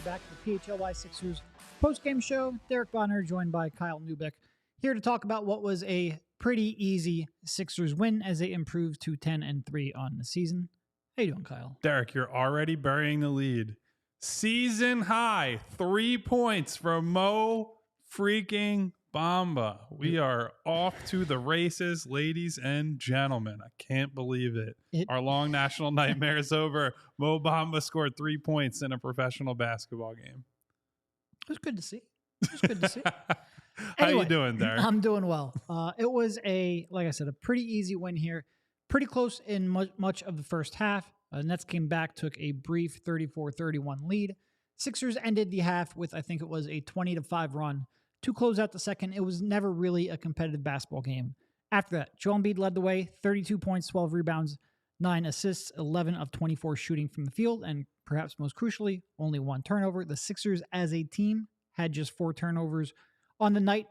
Back to the PHLY Sixers post-game show. Derek Bodner joined by Kyle Neubeck here to talk about what was a pretty easy Sixers win as they improved to 10-3 on the season. How you doing, Kyle? Derek, you're already burying the lead. Season high, 3 points from Mo freaking Bamba. We are off to the races, ladies and gentlemen. I can't believe it. Our long national nightmare is over. Mo Bamba scored 3 points in a professional basketball game. It was good to see. How you doing, Derek? I'm doing well. It was like I said, a pretty easy win here. Pretty close in much of the first half. Nets came back, took a brief 34-31 lead. Sixers ended the half with, I think it was a 20-5 run. To close out the second, it was never really a competitive basketball game. After that, Joel Embiid led the way, 32 points, 12 rebounds, 9 assists, 11 of 24 shooting from the field, and perhaps most crucially, only 1 turnover. The Sixers as a team had just 4 turnovers on the night,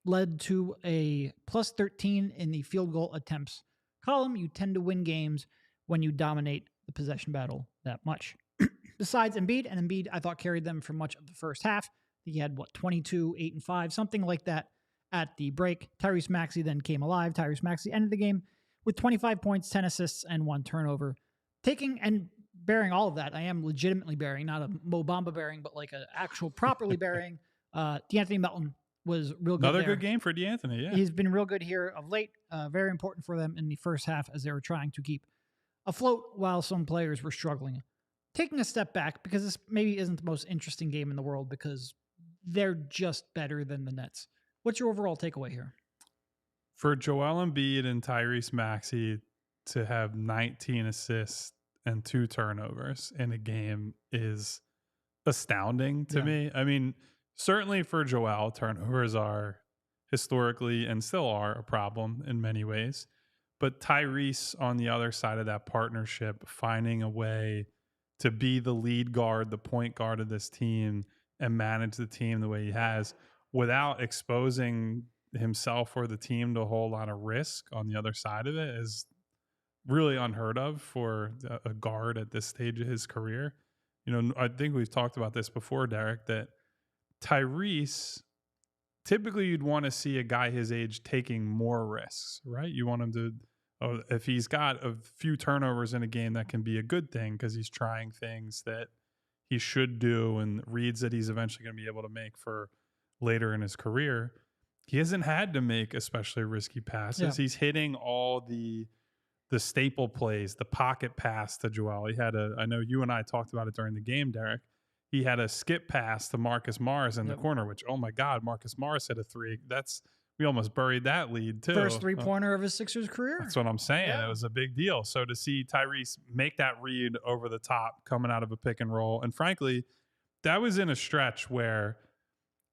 led to a plus 13 in the field goal attempts column. You tend to win games when you dominate the possession battle that much. Besides Embiid, and Embiid I thought carried them for much of the first half. He had, 22, 8, and 5, something like that at the break. Tyrese Maxey then came alive. Tyrese Maxey ended the game with 25 points, 10 assists, and 1 turnover. Taking and bearing all of that, I am legitimately bearing, not a Mo Bamba bearing, but like an actual properly bearing. D'Anthony Melton was real good. Another good game for D'Anthony, yeah. He's been real good here of late. Very important for them in the first half as they were trying to keep afloat while some players were struggling. Taking a step back, because this maybe isn't the most interesting game in the world because they're just better than the Nets. What's your overall takeaway here? For Joel Embiid and Tyrese Maxey to have 19 assists and 2 turnovers in a game is astounding to me. I mean, certainly for Joel, turnovers are historically and still are a problem in many ways. But Tyrese on the other side of that partnership, finding a way to be the lead guard, the point guard of this team, and manage the team the way he has without exposing himself or the team to a whole lot of risk on the other side of it is really unheard of for a guard at this stage of his career. You know, I think we've talked about this before, Derek, that Tyrese, typically you'd want to see a guy his age taking more risks, right? You want him to, if he's got a few turnovers in a game, that can be a good thing because he's trying things that he should do and reads that he's eventually going to be able to make for later in his career. He hasn't had to make especially risky passes. Yeah. He's hitting all the staple plays, the pocket pass to Joel. He had I know you and I talked about it during the game, Derek. He had a skip pass to Marcus Morris in the corner, which, oh my God, Marcus Morris hit a 3. We almost buried that lead too. First 3-pointer of his Sixers career. That's what I'm saying. Yeah. It was a big deal. So to see Tyrese make that read over the top coming out of a pick and roll, and frankly, that was in a stretch where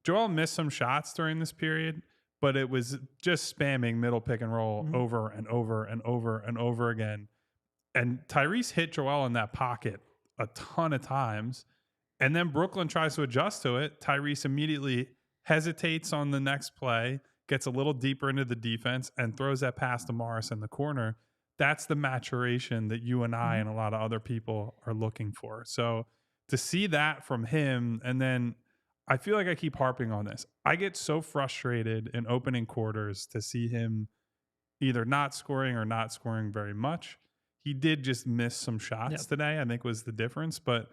Joel missed some shots during this period, but it was just spamming middle pick and roll over and over and over and over again. And Tyrese hit Joel in that pocket a ton of times. And then Brooklyn tries to adjust to it. Tyrese immediately hesitates on the next play, gets a little deeper into the defense, and throws that pass to Morris in the corner. That's the maturation that you and I and a lot of other people are looking for. So to see that from him, and then I feel like I keep harping on this. I get so frustrated in opening quarters to see him either not scoring or not scoring very much. He did just miss some shots today, I think was the difference. But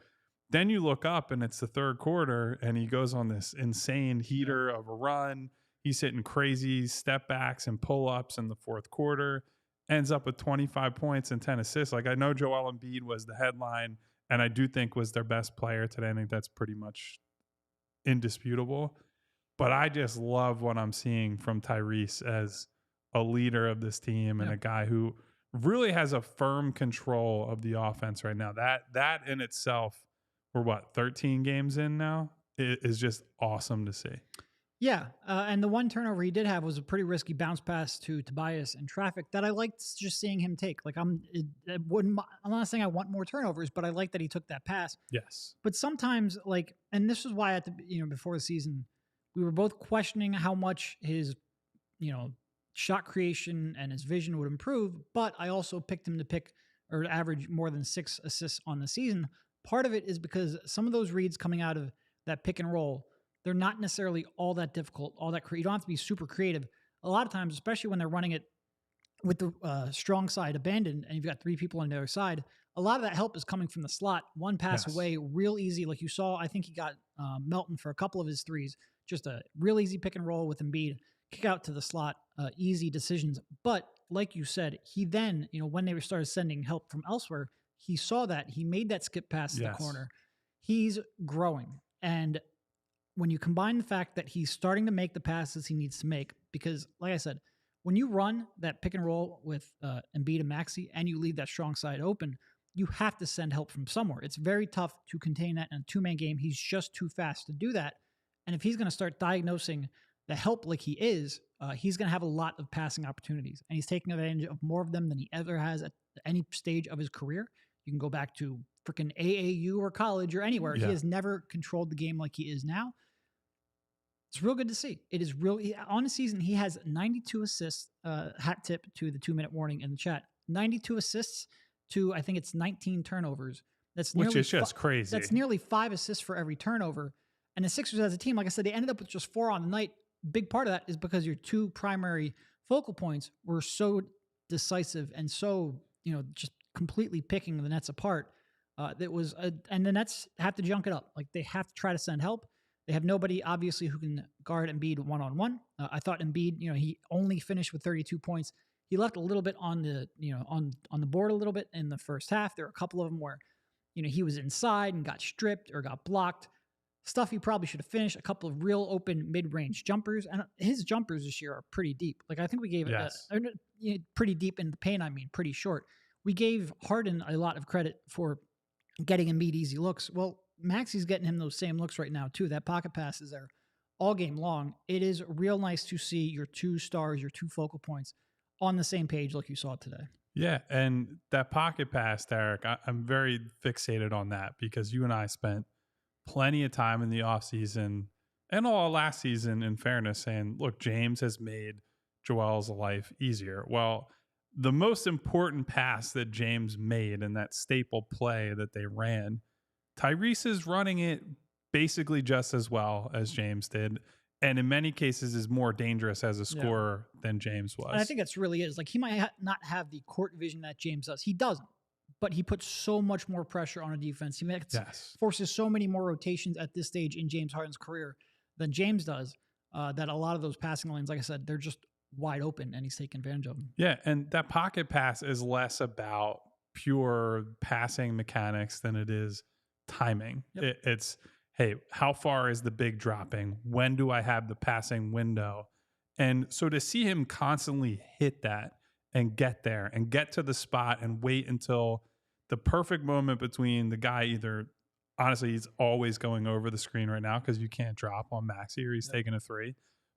then you look up and it's the third quarter and he goes on this insane heater of a run. He's hitting crazy step backs and pull-ups in the fourth quarter, ends up with 25 points and 10 assists. Like, I know Joel Embiid was the headline and I do think was their best player today. I think that's pretty much indisputable. But I just love what I'm seeing from Tyrese as a leader of this team and a guy who really has a firm control of the offense right now. That in itself, we're what, 13 games in now? It is just awesome to see. Yeah, and the one turnover he did have was a pretty risky bounce pass to Tobias in traffic that I liked just seeing him take. Like I'm not saying I want more turnovers, but I like that he took that pass. Yes. But sometimes, like, and this is why at the before the season, we were both questioning how much his shot creation and his vision would improve. But I also picked him to average more than 6 assists on the season. Part of it is because some of those reads coming out of that pick and roll, they're not necessarily all that difficult, you don't have to be super creative. A lot of times, especially when they're running it with the strong side abandoned and you've got 3 people on the other side, a lot of that help is coming from the slot. One pass away, real easy. Like you saw, I think he got Melton for a couple of his threes. Just a real easy pick and roll with Embiid, kick out to the slot, easy decisions. But like you said, he then, when they started sending help from elsewhere, he saw that. He made that skip pass to the corner. He's growing. And when you combine the fact that he's starting to make the passes he needs to make, because like I said, when you run that pick and roll with Embiid and Maxy and you leave that strong side open, you have to send help from somewhere. It's very tough to contain that in a 2-man game. He's just too fast to do that. And if he's going to start diagnosing the help like he is, he's going to have a lot of passing opportunities. And he's taking advantage of more of them than he ever has at any stage of his career. You can go back to freaking AAU or college or anywhere. Yeah. He has never controlled the game like he is now. It's real good to see. It is really, on the season, he has 92 assists, hat tip to the 2-minute warning in the chat. 92 assists to, I think it's 19 turnovers. Which is just crazy. That's nearly 5 assists for every turnover. And the Sixers as a team, like I said, they ended up with just 4 on the night. Big part of that is because your 2 primary focal points were so decisive and so, just completely picking the Nets apart. And the Nets have to junk it up. Like they have to try to send help. They have nobody, obviously, who can guard Embiid one-on-one. I thought Embiid, he only finished with 32 points. He left a little bit on the, on the board a little bit in the first half. There were a couple of them where, he was inside and got stripped or got blocked. Stuff he probably should have finished. A couple of real open mid-range jumpers. And his jumpers this year are pretty deep. Like I think we gave it pretty deep in the paint. I mean, pretty short. We gave Harden a lot of credit for getting Embiid easy looks. Well, Maxey's getting him those same looks right now too. That pocket passes are all game long. It is real nice to see your 2 stars, your 2 focal points on the same page like you saw today. Yeah, and that pocket pass, Derek, I'm very fixated on that because you and I spent plenty of time in the offseason and all last season, in fairness, saying, look, James has made Joel's life easier. Well, the most important pass that James made in that staple play that they ran, Tyrese is running it basically just as well as James did, and in many cases is more dangerous as a scorer than James was. And I think that's really is. Like he might not have the court vision that James does. He doesn't, but he puts so much more pressure on a defense. He forces so many more rotations at this stage in James Harden's career than James does, that a lot of those passing lanes, like I said, they're just wide open and he's taking advantage of them. Yeah, and that pocket pass is less about pure passing mechanics than it is timing. Yep. It's, hey, how far is the big dropping? When do I have the passing window? And so to see him constantly hit that and get there and get to the spot and wait until the perfect moment between the guy either, honestly, he's always going over the screen right now because you can't drop on Maxey or he's taking a 3.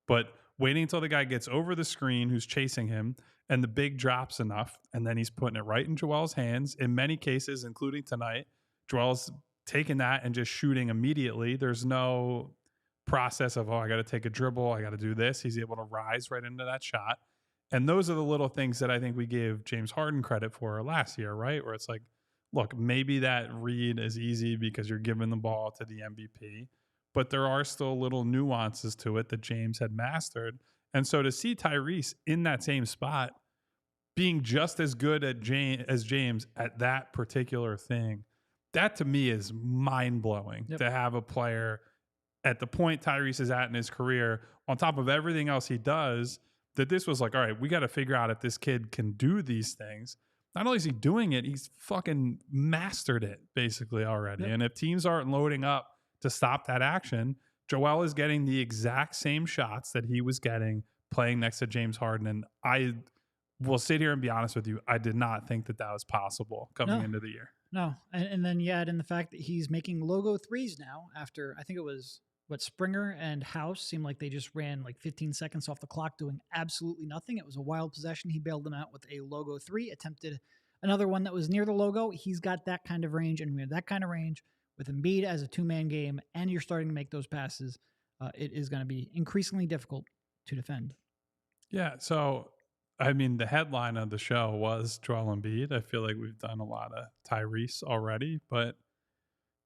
But waiting until the guy gets over the screen who's chasing him and the big drops enough, and then he's putting it right in Joel's hands. In many cases, including tonight, Joel's taking that and just shooting immediately. There's no process of, I got to take a dribble, I got to do this. He's able to rise right into that shot. And those are the little things that I think we gave James Harden credit for last year, right? Where it's like, look, maybe that read is easy because you're giving the ball to the MVP, but there are still little nuances to it that James had mastered. And so to see Tyrese in that same spot being just as good at as James at that particular thing, that to me is mind-blowing. To have a player at the point Tyrese is at in his career, on top of everything else he does, that this was like, all right, we got to figure out if this kid can do these things. Not only is he doing it, he's fucking mastered it basically already. And if teams aren't loading up to stop that action, Joel is getting the exact same shots that he was getting playing next to James Harden. And will sit here and be honest with you. I did not think that was possible coming No. into the year. No. And then you add in the fact that he's making logo threes now after, I think it was, Springer and House seemed like they just ran like 15 seconds off the clock doing absolutely nothing. It was a wild possession. He bailed them out with a logo three, attempted another one that was near the logo. He's got that kind of range, and we have that kind of range with Embiid as a two-man game, and you're starting to make those passes. It is going to be increasingly difficult to defend. Yeah, so I mean, the headline of the show was Joel Embiid. I feel like we've done a lot of Tyrese already, but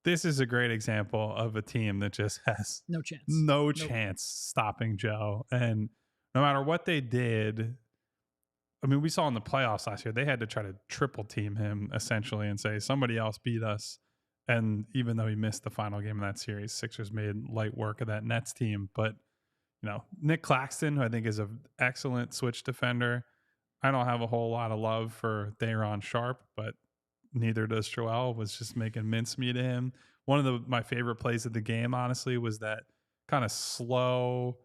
this is a great example of a team that just has no chance stopping Joe. And no matter what they did, I mean, we saw in the playoffs last year, they had to try to triple team him essentially and say somebody else beat us. And even though he missed the final game of that series, Sixers made light work of that Nets team. But, you know, Nick Claxton, who I think is an excellent switch defender. I don't have a whole lot of love for Day'Ron Sharpe, but neither does Joel. Was just making mincemeat of him. One of my favorite plays of the game, honestly, was that kind of slow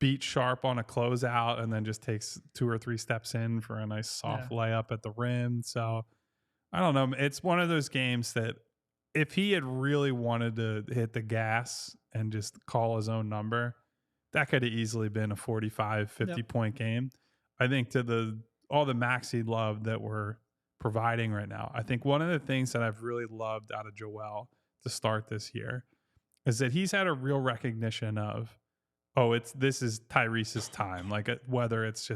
beat Sharpe on a closeout and then just takes 2 or 3 steps in for a nice soft layup at the rim. So I don't know. It's one of those games that if he had really wanted to hit the gas and just call his own number, that could have easily been a 45, 50-point game. I think to all the Maxey love that we're providing right now, I think one of the things that I've really loved out of Joel to start this year is that he's had a real recognition of, this is Tyrese's time. Like whether it's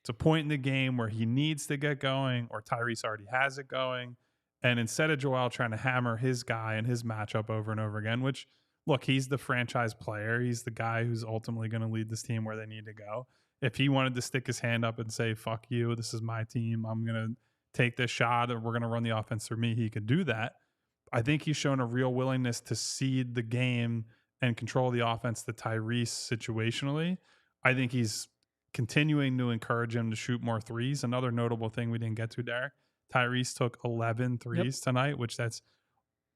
a point in the game where he needs to get going or Tyrese already has it going. And instead of Joel trying to hammer his guy and his matchup over and over again, which, look, he's the franchise player. He's the guy who's ultimately going to lead this team where they need to go. If he wanted to stick his hand up and say, fuck you, this is my team, I'm going to take this shot or we're going to run the offense through me, he could do that. I think he's shown a real willingness to seed the game and control the offense to Tyrese situationally. I think he's continuing to encourage him to shoot more threes. Another notable thing we didn't get to, Derek, Tyrese took 11 threes tonight, which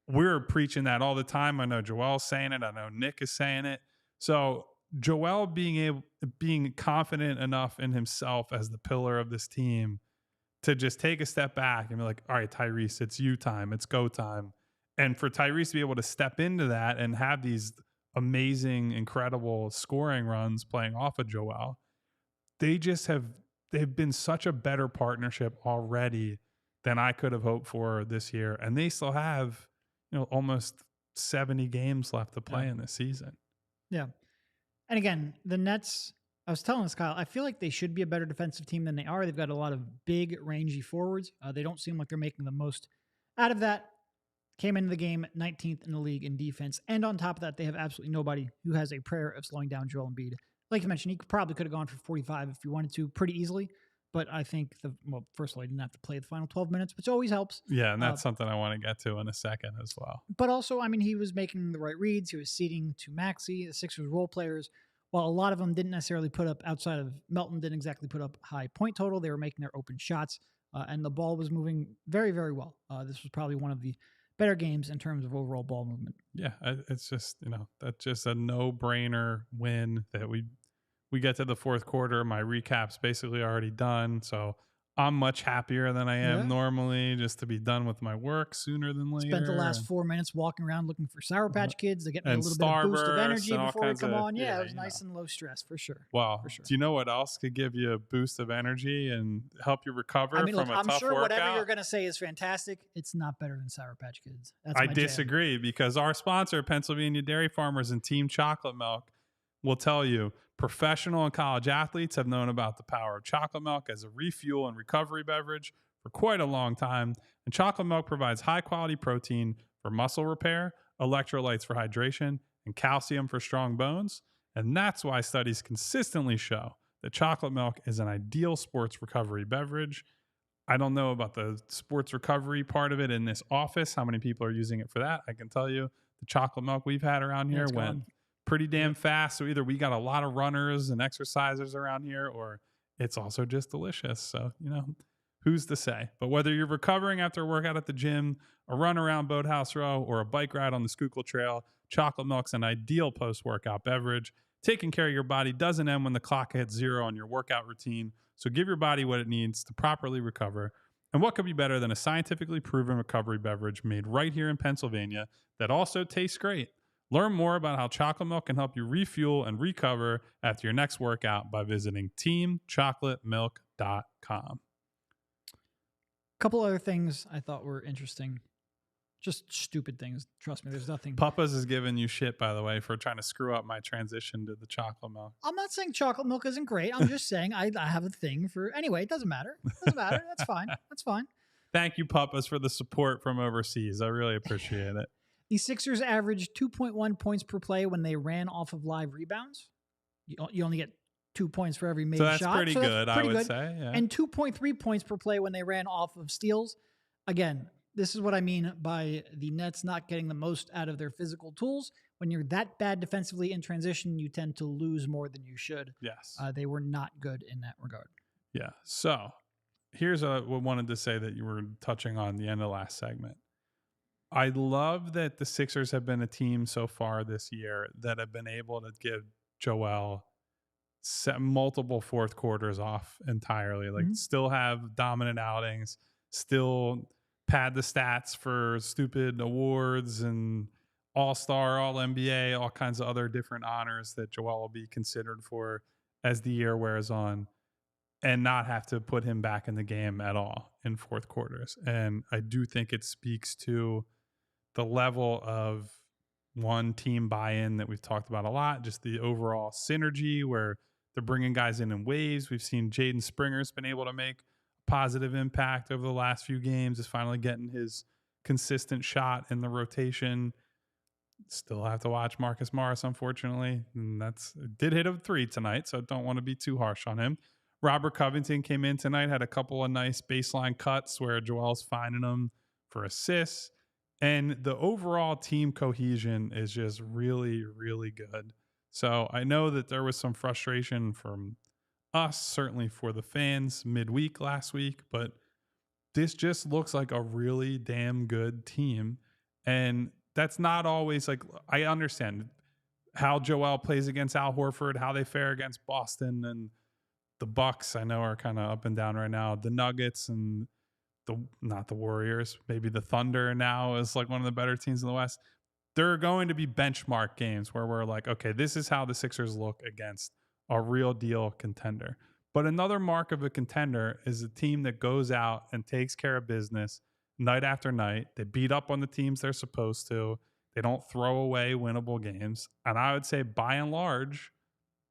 we're preaching that all the time. I know Joel's saying it. I know Nick is saying it. So Joel being confident enough in himself as the pillar of this team to just take a step back and be like, all right, Tyrese, it's you time. It's go time. And for Tyrese to be able to step into that and have these amazing, incredible scoring runs playing off of Joel, they've been such a better partnership already than I could have hoped for this year. And they still have, almost 70 games left to play in this season. Yeah. And again, the Nets, I was telling this, Kyle, I feel like they should be a better defensive team than they are. They've got a lot of big, rangy forwards. They don't seem like they're making the most out of that. Came into the game 19th in the league in defense. And on top of that, they have absolutely nobody who has a prayer of slowing down Joel Embiid. Like you mentioned, he probably could have gone for 45 if he wanted to pretty easily. But I think, first of all, he didn't have to play the final 12 minutes, which always helps. Yeah, and that's something I want to get to in a second as well. But also, I mean, he was making the right reads. He was ceding to Maxey, the Sixers role players. While a lot of them didn't necessarily put up, outside of Melton, didn't exactly put up high point total, they were making their open shots. And the ball was moving very, very well. This was probably one of the better games in terms of overall ball movement. Yeah, it's just, that's just a no-brainer win that we get to the fourth quarter. My recap's basically already done, so I'm much happier than I am normally just to be done with my work sooner than later. Spent the last 4 minutes walking around looking for Sour Patch Kids to get me a little bit of boost of energy before we come on. Yeah, it was nice and low stress for sure. Wow. For sure. Do you know what else could give you a boost of energy and help you recover from a tough workout? I'm sure whatever you're going to say is fantastic. It's not better than Sour Patch Kids. I disagree because our sponsor, Pennsylvania Dairy Farmers and Team Chocolate Milk, will tell you professional and college athletes have known about the power of chocolate milk as a refuel and recovery beverage for quite a long time. And chocolate milk provides high quality protein for muscle repair, electrolytes for hydration, and calcium for strong bones. And that's why studies consistently show that chocolate milk is an ideal sports recovery beverage. I don't know about the sports recovery part of it in this office, how many people are using it for that. I can tell you the chocolate milk we've had around here went pretty damn fast. So either we got a lot of runners and exercisers around here, or it's also just delicious. So, who's to say? But whether you're recovering after a workout at the gym, a run around Boathouse Row, or a bike ride on the Schuylkill Trail, chocolate milk's an ideal post-workout beverage. Taking care of your body doesn't end when the clock hits zero on your workout routine. So give your body what it needs to properly recover. And what could be better than a scientifically proven recovery beverage made right here in Pennsylvania that also tastes great? Learn more about how chocolate milk can help you refuel and recover after your next workout by visiting teamchocolatemilk.com. A couple other things I thought were interesting. Just stupid things. Trust me, there's nothing. Papa's is giving you shit, by the way, for trying to screw up my transition to the chocolate milk. I'm not saying chocolate milk isn't great. I'm just saying I have a thing for... Anyway, it doesn't matter. It doesn't matter. That's fine. That's fine. Thank you, Papa's, for the support from overseas. I really appreciate it. The Sixers averaged 2.1 points per play when they ran off of live rebounds. You only get 2 points for every made shot. So that's pretty good, I would say. Yeah. And 2.3 points per play when they ran off of steals. Again, this is what I mean by the Nets not getting the most out of their physical tools. When you're that bad defensively in transition, you tend to lose more than you should. Yes. They were not good in that regard. Yeah. So here's what I wanted to say that you were touching on the end of the last segment. I love that the Sixers have been a team so far this year that have been able to give Joel multiple fourth quarters off entirely. Like still have dominant outings, still pad the stats for stupid awards and all-star, all-NBA, all kinds of other different honors that Joel will be considered for as the year wears on, and not have to put him back in the game at all in fourth quarters. And I do think it speaks to the level of one team buy-in that we've talked about a lot, just the overall synergy where they're bringing guys in waves. We've seen Jaden Springer's been able to make positive impact over the last few games, is finally getting his consistent shot in the rotation. Still have to watch Marcus Morris, unfortunately, and did hit a 3 tonight, so don't want to be too harsh on him. Robert Covington came in tonight, had a couple of nice baseline cuts where Joel's finding them for assists, and the overall team cohesion is just really, really good. So I know that there was some frustration from us, certainly for the fans midweek last week, but this just looks like a really damn good team. And that's not always like, I understand how Joel plays against Al Horford, how they fare against Boston, and the Bucks I know are kind of up and down right now. The Nuggets and not the Warriors, maybe the Thunder now is like one of the better teams in the West. There are going to be benchmark games where we're like, okay, this is how the Sixers look against a real deal contender. But another mark of a contender is a team that goes out and takes care of business night after night. They beat up on the teams they're supposed to. They don't throw away winnable games. And I would say by and large,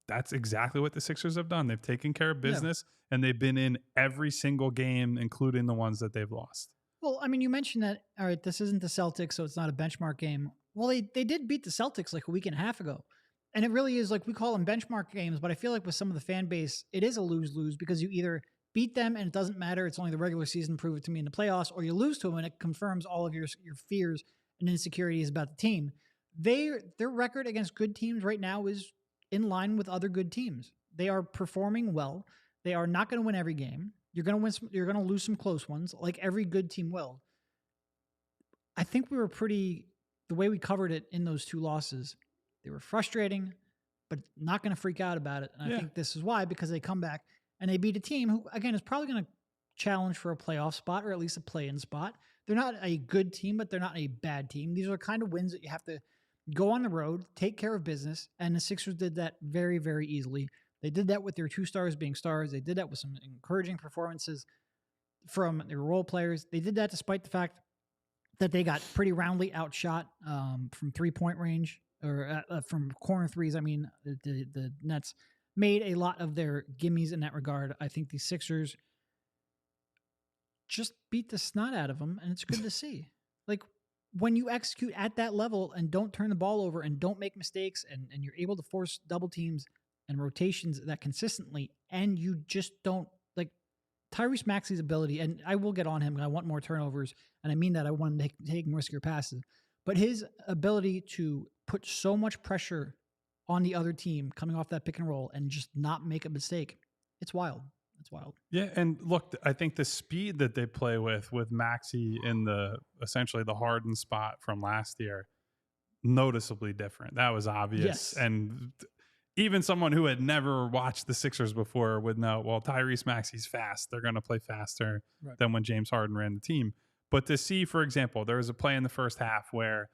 that's exactly what the Sixers have done. They've taken care of business and they've been in every single game, including the ones that they've lost. Well, I mean, you mentioned that, all right, this isn't the Celtics, so it's not a benchmark game. Well, they did beat the Celtics like a week and a half ago. And it really is like, we call them benchmark games, but I feel like with some of the fan base, it is a lose-lose because you either beat them and it doesn't matter, it's only the regular season, prove it to me in the playoffs, or you lose to them and it confirms all of your fears and insecurities about the team. Their record against good teams right now is in line with other good teams. They are performing well. They are not going to win every game. You're going to win you're going to lose some close ones, like every good team will. I think we were the way we covered it in those 2 losses, they were frustrating, but not going to freak out about it. And I think this is why, because they come back and they beat a team who, again, is probably going to challenge for a playoff spot or at least a play-in spot. They're not a good team, but they're not a bad team. These are kind of wins that you have to go on the road, take care of business, and the Sixers did that very, very easily. They did that with their 2 stars being stars. They did that with some encouraging performances from their role players. They did that despite the fact that they got pretty roundly outshot from 3-point range, or from corner threes. I mean, the Nets made a lot of their gimmies in that regard. I think the Sixers just beat the snot out of them, and it's good to see. Like, when you execute at that level and don't turn the ball over and don't make mistakes, and you're able to force double teams and rotations that consistently, and you just don't, like, Tyrese Maxey's ability, and I will get on him, and I want more turnovers, and I mean that. I want him to take riskier passes. But his ability to put so much pressure on the other team coming off that pick and roll and just not make a mistake, it's wild. It's wild. Yeah, and look, I think the speed that they play with Maxey in essentially the hardened spot from last year, noticeably different. That was obvious. Yes. And even someone who had never watched the Sixers before would know, well, Tyrese Maxey's fast. They're going to play faster than when James Harden ran the team. But to see, for example, there was a play in the first half where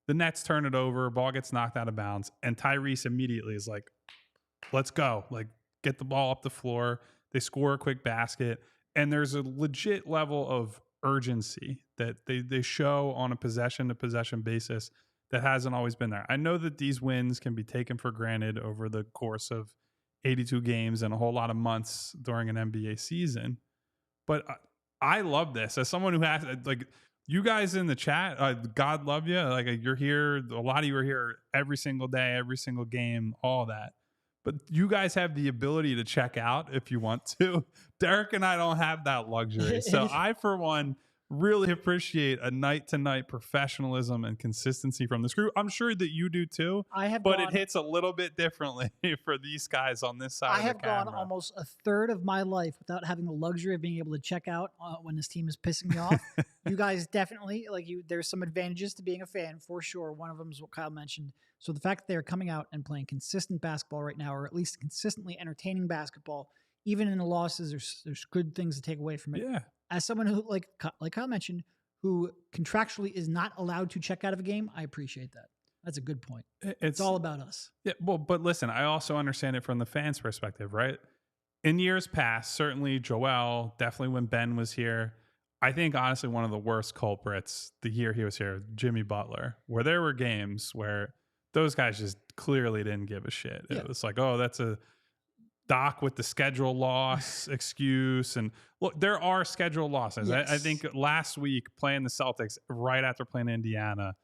the Nets turn it over, ball gets knocked out of bounds, and Tyrese immediately is like, let's go. Like, get the ball up the floor. They score a quick basket. And there's a legit level of urgency that they show on a possession-to-possession basis that hasn't always been there. I know that these wins can be taken for granted over the course of 82 games and a whole lot of months during an NBA season. But I love this. As someone who has, like, you guys in the chat, God love you. Like, you're here. A lot of you are here every single day, every single game, all that. But you guys have the ability to check out if you want to. Derek and I don't have that luxury. So I, for one, really appreciate a night-to-night professionalism and consistency from this crew. I'm sure that you do too. But it hits a little bit differently for these guys on this side of the camera. I have gone almost a third of my life without having the luxury of being able to check out when this team is pissing me off. You guys definitely, there's some advantages to being a fan for sure. One of them is what Kyle mentioned. So the fact that they're coming out and playing consistent basketball right now, or at least consistently entertaining basketball, even in the losses, there's good things to take away from it. Yeah. As someone who, like Kyle mentioned, who contractually is not allowed to check out of a game, I appreciate that. That's a good point. It's all about us. Yeah. Well, but listen, I also understand it from the fans' perspective, right? In years past, certainly Joel, definitely when Ben was here, I think honestly one of the worst culprits the year he was here, Jimmy Butler, where there were games where those guys just clearly didn't give a shit. It was like, oh, that's a Doc with the schedule loss excuse. And look, there are schedule losses. Yes. I think last week playing the Celtics right after playing Indiana,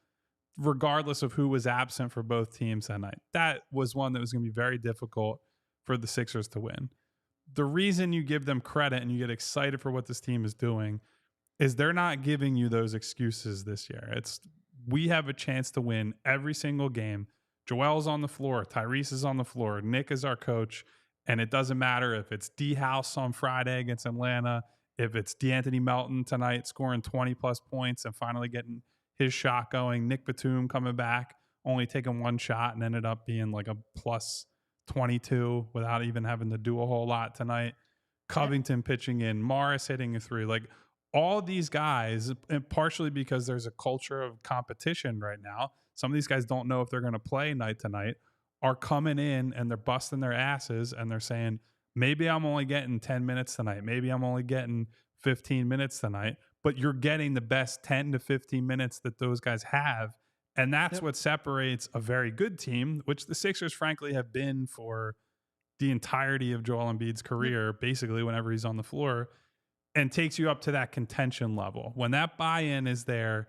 regardless of who was absent for both teams that night, that was one that was going to be very difficult for the Sixers to win. The reason you give them credit and you get excited for what this team is doing is they're not giving you those excuses this year. We have a chance to win every single game. Joel's on the floor. Tyrese is on the floor. Nick is our coach. And it doesn't matter if it's D House on Friday against Atlanta, if it's D'Anthony Melton tonight scoring 20-plus points and finally getting his shot going. Nick Batum coming back, only taking one shot and ended up being like a plus 22 without even having to do a whole lot tonight. Covington pitching in. Morris hitting a three. Like, all these guys, and partially because there's a culture of competition right now, some of these guys don't know if they're going to play night to night, are coming in and they're busting their asses and they're saying, maybe I'm only getting 10 minutes tonight. Maybe I'm only getting 15 minutes tonight, but you're getting the best 10 to 15 minutes that those guys have. And that's what separates a very good team, which the Sixers frankly have been for the entirety of Joel Embiid's career, basically whenever he's on the floor, and takes you up to that contention level. When that buy-in is there,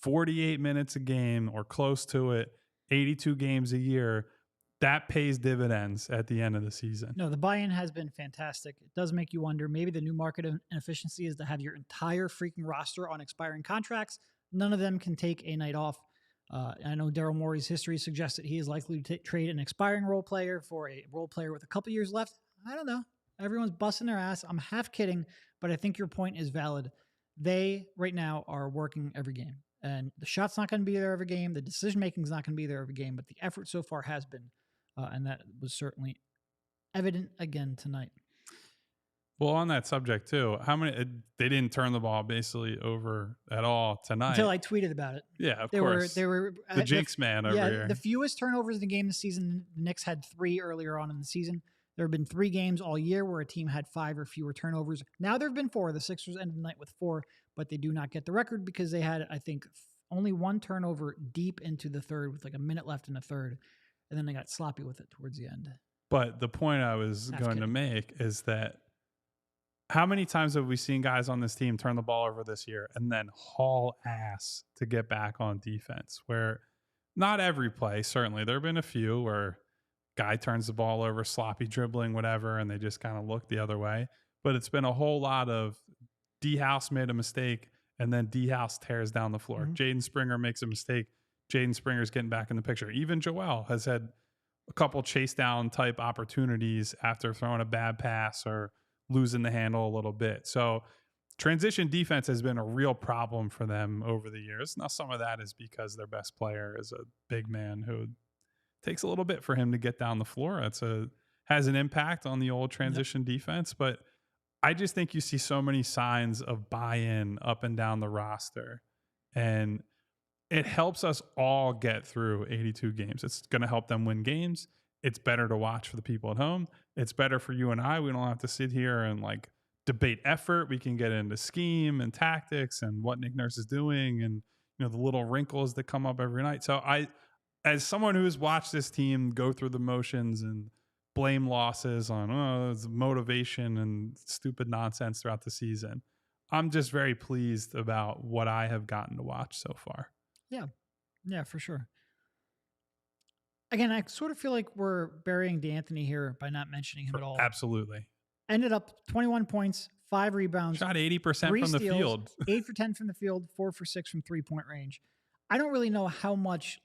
48 minutes a game or close to it, 82 games a year, that pays dividends at the end of the season. No, the buy-in has been fantastic. It does make you wonder, maybe the new market inefficiency is to have your entire freaking roster on expiring contracts. None of them can take a night off. I know Daryl Morey's history suggests that he is likely to trade an expiring role player for a role player with a couple years left. I don't know. Everyone's busting their ass. I'm half kidding, but I think your point is valid. They, right now, are working every game. And the shot's not going to be there every game. The decision-making is not going to be there every game. But the effort so far has been. And that was certainly evident again tonight. Well, on that subject too, they didn't turn the ball basically over at all tonight. Until I tweeted about it. Yeah, of course. They were the jinx man over here. The fewest turnovers in the game this season. The Knicks had 3 earlier on in the season. There have been 3 games all year where a team had 5 or fewer turnovers. Now there have been 4. The Sixers ended the night with 4, but they do not get the record because they had, I think, only 1 turnover deep into the third with like a minute left in the third. And then they got sloppy with it towards the end. But the point I was going to make is that how many times have we seen guys on this team turn the ball over this year and then haul ass to get back on defense? Where not every play, certainly. There have been a few where guy turns the ball over, sloppy dribbling, whatever, and they just kind of look the other way. But it's been a whole lot of D-House made a mistake, and then D-House tears down the floor. Jaden Springer makes a mistake. Jaden Springer's getting back in the picture. Even Joel has had a couple chase down type opportunities after throwing a bad pass or losing the handle a little bit. So transition defense has been a real problem for them over the years. Now, some of that is because their best player is a big man who takes a little bit for him to get down the floor. Has an impact on the old transition defense, but I just think you see so many signs of buy-in up and down the roster, and it helps us all get through 82 games. It's going to help them win games. It's better to watch for the people at home. It's better for you and I. We don't have to sit here and like debate effort. We can get into scheme and tactics and what Nick Nurse is doing, and the little wrinkles that come up every night. So as someone who's watched this team go through the motions and blame losses on it's motivation and stupid nonsense throughout the season, I'm just very pleased about what I have gotten to watch so far. Yeah, for sure. Again, I sort of feel like we're burying D'Anthony here by not mentioning him at all. Absolutely. Ended up 21 points, 5 rebounds. Shot 80% from the field. 8 for 10 from the field, 4 for 6 from 3-point range. I don't really know how much,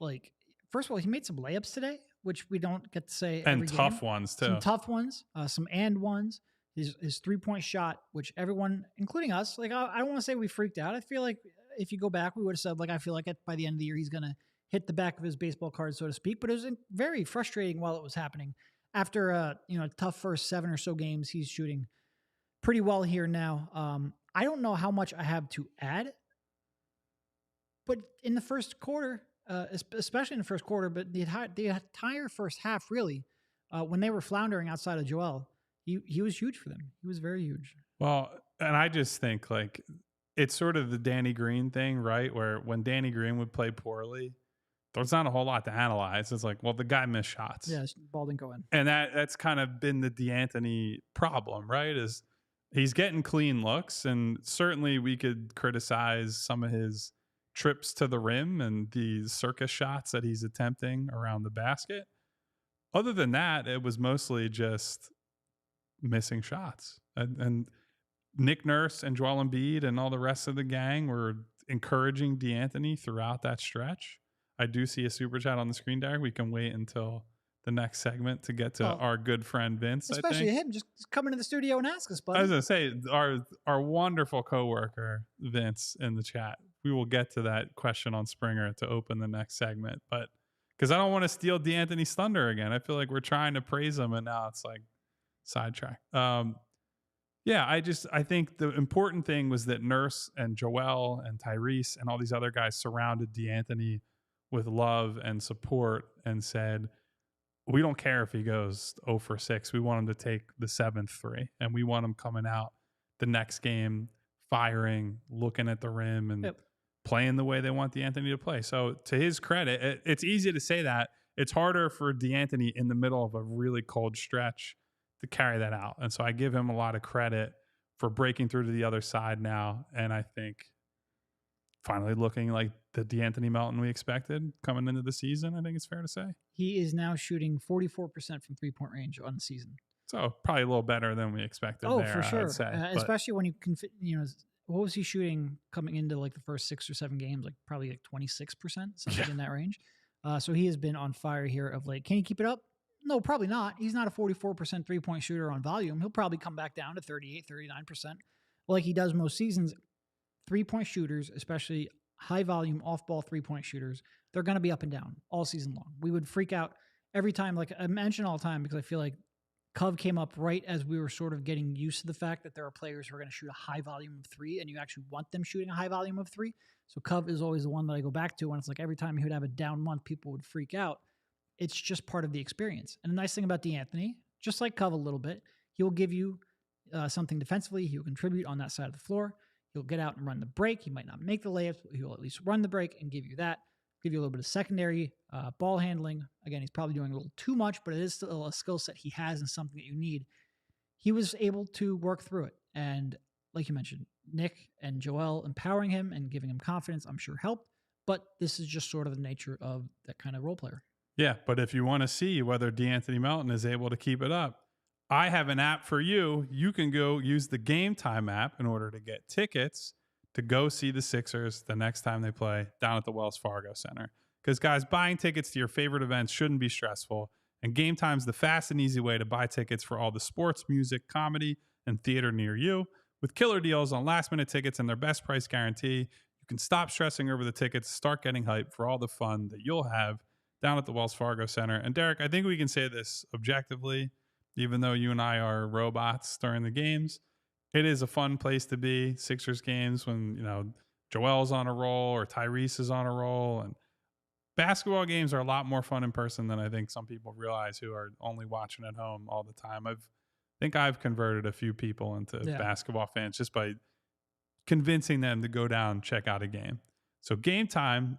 first of all, he made some layups today, which we don't get to say every game. And tough ones, too. Some tough ones, some and ones. His 3-point shot, which everyone, including us, I don't want to say we freaked out. I feel like if you go back, we would have said, I feel like by the end of the year, he's going to hit the back of his baseball card, so to speak. But it was very frustrating while it was happening. After a tough first 7 or so games, he's shooting pretty well here now. I don't know how much I have to add, but in the first quarter, especially in the first quarter, but the entire first half, really, when they were floundering outside of Joel, he was huge for them. He was very huge. Well, and I just think it's sort of the Danny Green thing, right? Where when Danny Green would play poorly, there's not a whole lot to analyze. It's the guy missed shots. Yeah, ball didn't go in. And that's kind of been the D'Anthony problem, right? Is he's getting clean looks, and certainly we could criticize some of his trips to the rim and the circus shots that he's attempting around the basket. Other than that, it was mostly just missing shots. And Nick Nurse and Joel Embiid and all the rest of the gang were encouraging D'Anthony throughout that stretch. I do see a super chat on the screen, Derek. We can wait until the next segment to get to our good friend Vince. Especially him, just come into the studio and ask us, buddy. I was going to say, our wonderful coworker, Vince, in the chat. We will get to that question on Springer to open the next segment. But because I don't want to steal D'Anthony's thunder again. I feel like we're trying to praise him, and now it's sidetrack. I think the important thing was that Nurse and Joel and Tyrese and all these other guys surrounded D'Anthony with love and support and said, we don't care if he goes 0 for 6. We want him to take the 7th 3, and we want him coming out the next game firing, looking at the rim, and playing the way they want D'Anthony to play. So to his credit, it's easy to say that. It's harder for D'Anthony in the middle of a really cold stretch to carry that out. And so I give him a lot of credit for breaking through to the other side now. And I think finally looking like the D'Anthony Melton we expected coming into the season, I think it's fair to say. He is now shooting 44% from 3-point range on the season. So probably a little better than we expected there, for sure. I'd say. Especially when what was he shooting coming into the first 6 or 7 games? Probably 26%, something in that range. So he has been on fire here of late. Can he keep it up? No, probably not. He's not a 44% 3-point shooter on volume. He'll probably come back down to 38, 39%. Like he does most seasons. 3-point shooters, especially high volume off-ball 3-point shooters, they're going to be up and down all season long. We would freak out every time. I mention all the time because I feel like Cove came up right as we were sort of getting used to the fact that there are players who are going to shoot a high volume of 3, and you actually want them shooting a high volume of 3. So Cove is always the one that I go back to when it's every time he would have a down month, people would freak out. It's just part of the experience. And the nice thing about D'Anthony, just like Cove a little bit, he will give you something defensively. He will contribute on that side of the floor. He'll get out and run the break. He might not make the layups, but he'll at least run the break and give you that. Give you a little bit of secondary ball handling. Again, he's probably doing a little too much, but it is still a skill set he has and something that you need. He was able to work through it. And like you mentioned, Nick and Joel empowering him and giving him confidence, I'm sure helped. But this is just sort of the nature of that kind of role player. Yeah, but if you want to see whether D'Anthony Melton is able to keep it up, I have an app for you. You can go use the Game Time app in order to get tickets to go see the Sixers the next time they play down at the Wells Fargo Center. Because, guys, buying tickets to your favorite events shouldn't be stressful. And Game Time's the fast and easy way to buy tickets for all the sports, music, comedy, and theater near you. With killer deals on last-minute tickets and their best price guarantee, you can stop stressing over the tickets, start getting hyped for all the fun that you'll have down at the Wells Fargo Center. And Derek, I think we can say this objectively, even though you and I are robots during the games. It is a fun place to be. Sixers games when, Joel's on a roll or Tyrese is on a roll. And basketball games are a lot more fun in person than I think some people realize who are only watching at home all the time. I think I've converted a few people into basketball fans just by convincing them to go down and check out a game. So Game Time,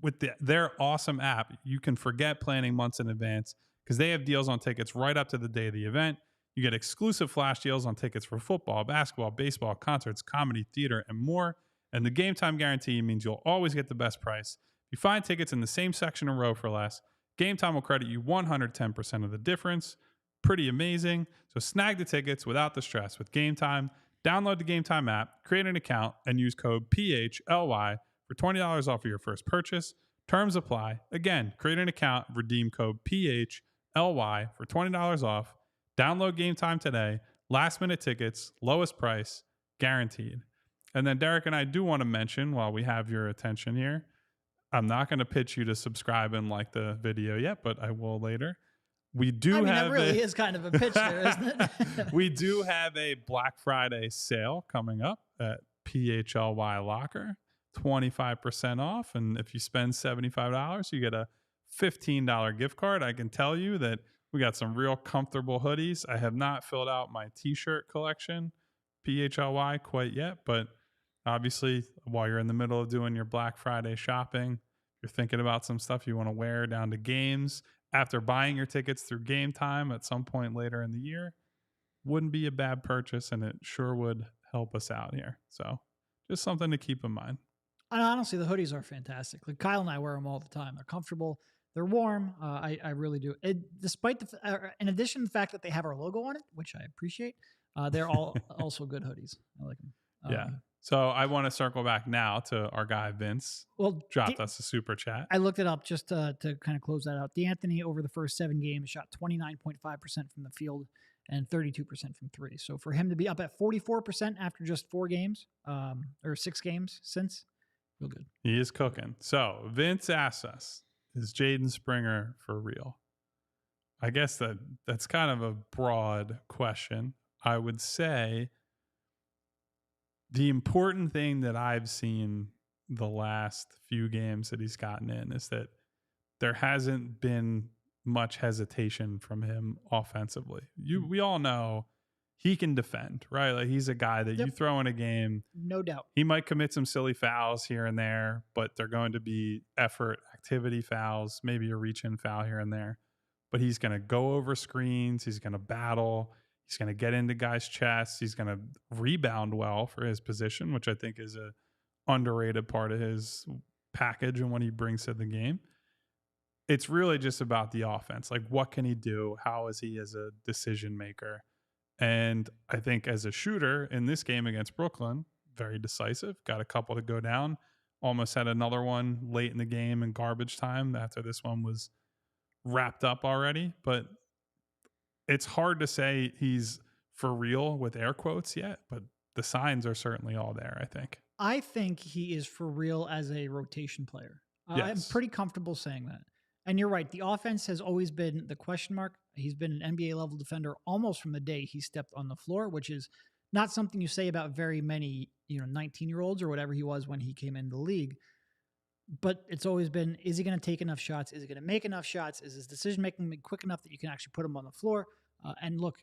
with their awesome app, you can forget planning months in advance because they have deals on tickets right up to the day of the event. You get exclusive flash deals on tickets for football, basketball, baseball, concerts, comedy, theater, and more. And the Game Time guarantee means you'll always get the best price. If you find tickets in the same section or row for less, Game Time will credit you 110% of the difference. Pretty amazing. So snag the tickets without the stress with Game Time. Download the Game Time app, create an account, and use code PHLY for $20 off of your first purchase. Terms apply. Again, create an account, redeem code PHLY for $20 off. Download Game Time today. Last minute tickets, lowest price, guaranteed. And then Derek and I do want to mention, while we have your attention here, I'm not going to pitch you to subscribe and like the video yet, but I will later. We do have that really is kind of a pitch there, isn't it? We do have a Black Friday sale coming up at PHLY Locker, 25% off. And if you spend $75, you get a $15 gift card. I can tell you that we got some real comfortable hoodies. I have not filled out my t-shirt collection, PHLY, quite yet, but obviously, while you're in the middle of doing your Black Friday shopping, you're thinking about some stuff you want to wear down to games after buying your tickets through Game Time at some point later in the year. Wouldn't be a bad purchase, and it sure would help us out here. So just something to keep in mind. And honestly, the hoodies are fantastic. Like Kyle and I wear them all the time. They're comfortable. They're warm. I really do. Despite in addition to the fact that they have our logo on it, which I appreciate, they're all also good hoodies. I like them. Yeah. So I want to circle back now to our guy Vince. Well, dropped us a super chat. I looked it up just to kind of close that out. D'Anthony over the first 7 games shot 29.5% from the field and 32% from three. So for him to be up at 44% after just 4 games, or 6 games since, real good. He is cooking. So Vince asks us, is Jaden Springer for real? I guess that's kind of a broad question. I would say the important thing that I've seen the last few games that he's gotten in is that there hasn't been much hesitation from him offensively. We all know he can defend, right? Like he's a guy that you throw in a game. No doubt. He might commit some silly fouls here and there, but they're going to be effort, activity fouls, maybe a reach-in foul here and there. But he's going to go over screens. He's going to battle. He's going to get into guys' chests. He's going to rebound well for his position, which I think is a underrated part of his package and what he brings to the game. It's really just about the offense. Like, what can he do? How is he as a decision maker? And I think as a shooter in this game against Brooklyn, very decisive. Got a couple to go down. Almost had another one late in the game in garbage time after this one was wrapped up already. But it's hard to say he's for real with air quotes yet, but the signs are certainly all there, I think. I think he is for real as a rotation player. Yes. I'm pretty comfortable saying that. And you're right. The offense has always been the question mark. He's been an NBA level defender almost from the day he stepped on the floor, which is not something you say about very many, 19-year-olds or whatever he was when he came into the league. But it's always been, is he going to take enough shots? Is he going to make enough shots? Is his decision-making quick enough that you can actually put him on the floor? And look,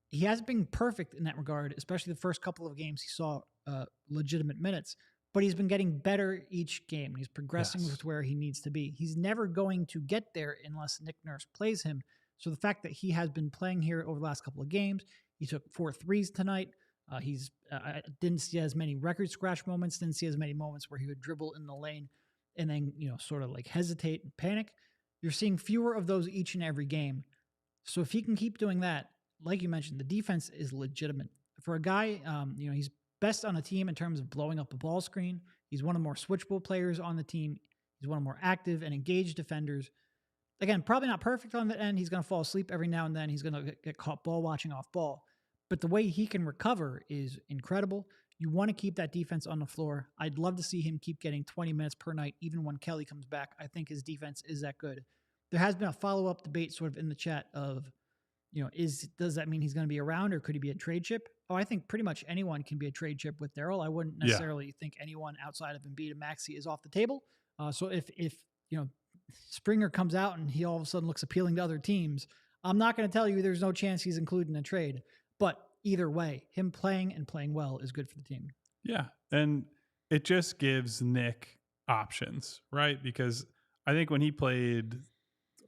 he hasn't been perfect in that regard, especially the first couple of games he saw legitimate minutes. But he's been getting better each game. He's progressing with where he needs to be. He's never going to get there unless Nick Nurse plays him. So the fact that he has been playing here over the last couple of games, he took 4 threes tonight. I didn't see as many record scratch moments, didn't see as many moments where he would dribble in the lane and then, sort of like hesitate and panic. You're seeing fewer of those each and every game. So if he can keep doing that, like you mentioned, the defense is legitimate. For a guy, he's best on a team in terms of blowing up a ball screen. He's one of the more switchable players on the team. He's one of the more active and engaged defenders. Again, probably not perfect on the end. He's going to fall asleep every now and then. He's going to get caught ball watching off ball. But the way he can recover is incredible. You want to keep that defense on the floor. I'd love to see him keep getting 20 minutes per night, even when Kelly comes back. I think his defense is that good. There has been a follow-up debate sort of in the chat of, does that mean he's going to be around, or could he be a trade chip? Oh, I think pretty much anyone can be a trade chip with Daryl. I wouldn't necessarily think anyone outside of Embiid and Maxy is off the table. So if Springer comes out and he all of a sudden looks appealing to other teams, I'm not going to tell you there's no chance he's included in a trade. But either way, him playing and playing well is good for the team. Yeah, and it just gives Nick options, right? Because I think when he played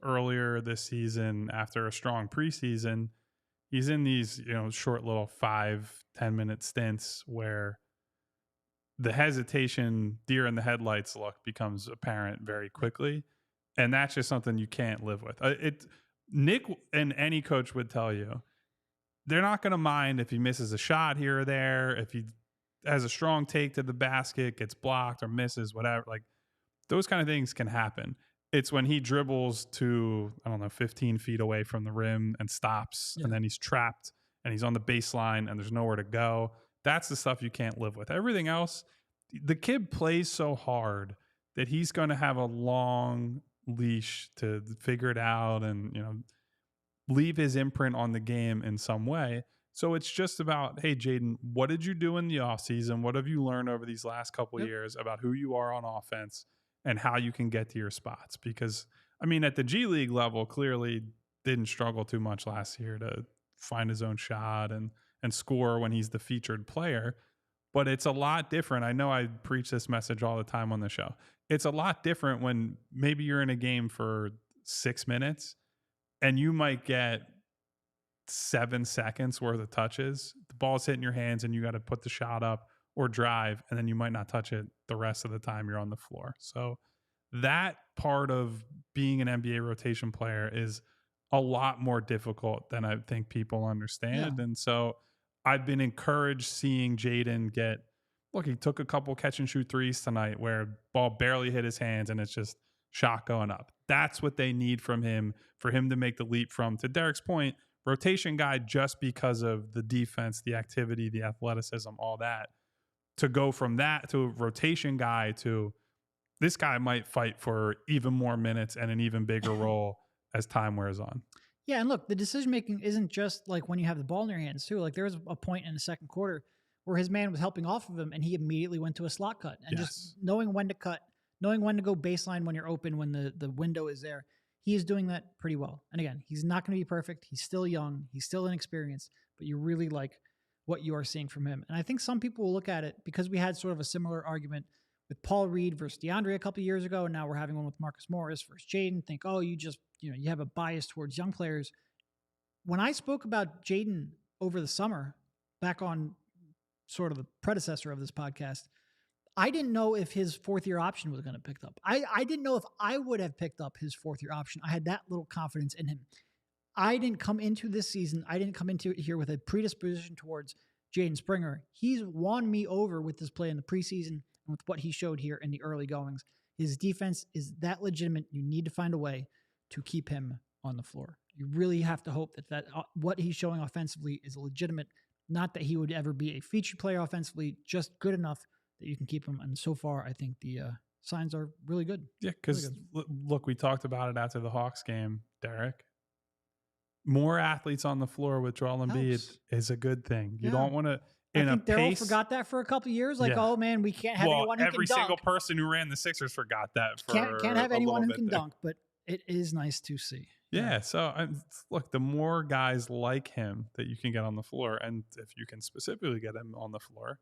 earlier this season after a strong preseason, he's in these short little 5-10 minute stints where the hesitation, deer in the headlights look becomes apparent very quickly, and that's just something you can't live with. Nick and any coach would tell you they're not going to mind if he misses a shot here or there, if he has a strong take to the basket, gets blocked or misses, whatever. Like, those kind of things can happen. It's when he dribbles to, 15 feet away from the rim and stops, and then he's trapped and he's on the baseline and there's nowhere to go. That's the stuff you can't live with. Everything else, the kid plays so hard that he's going to have a long leash to figure it out and, leave his imprint on the game in some way. So it's just about, hey, Jaden, what did you do in the offseason? What have you learned over these last couple of years about who you are on offense and how you can get to your spots? Because, at the G League level, clearly didn't struggle too much last year to find his own shot and score when he's the featured player. But it's a lot different. I know I preach this message all the time on the show. It's a lot different when maybe you're in a game for 6 minutes and you might get 7 seconds worth of touches. The ball's hitting your hands and you got to put the shot up or drive, and then you might not touch it the rest of the time you're on the floor. So that part of being an NBA rotation player is a lot more difficult than I think people understand. Yeah. And so I've been encouraged seeing Jaden he took a couple catch and shoot threes tonight where ball barely hit his hands and it's just shot going up. That's what they need from him for him to make the leap from, to Derek's point, rotation guy just because of the defense, the activity, the athleticism, all that. To go from that to a rotation guy to this guy might fight for even more minutes and an even bigger role as time wears on. Yeah, and look, the decision-making isn't just like when you have the ball in your hands, too. Like, there was a point in the second quarter where his man was helping off of him, and he immediately went to a slot cut. And just knowing when to cut, knowing when to go baseline when you're open, when the window is there, he is doing that pretty well. And again, he's not going to be perfect. He's still young. He's still inexperienced, but you really like what you are seeing from him. And I think some people will look at it, because we had sort of a similar argument with Paul Reed versus DeAndre a couple of years ago, and now we're having one with Marcus Morris versus Jaden. Think, you have a bias towards young players. When I spoke about Jaden over the summer, back on sort of the predecessor of this podcast, I didn't know if his fourth-year option was going to pick up. I didn't know if I would have picked up his fourth-year option. I had that little confidence in him. I didn't come into this season, I didn't come into it here with a predisposition towards Jaden Springer. He's won me over with this play in the preseason and with what he showed here in the early goings. His defense is that legitimate. You need to find a way to keep him on the floor. You really have to hope that what he's showing offensively is legitimate, not that he would ever be a featured player offensively, just good enough that you can keep him. And so far, I think the signs are really good. Yeah, because look, we talked about it after the Hawks game, Derek. More athletes on the floor with Joel Embiid is a good thing. You don't want to. I think Daryl forgot that for a couple of years. Like, oh man, we can't have anyone who can dunk. Every single person who ran the Sixers forgot that. Can't have anyone who can dunk, but it is nice to see. Yeah. So look, the more guys like him that you can get on the floor, and if you can specifically get him on the floor,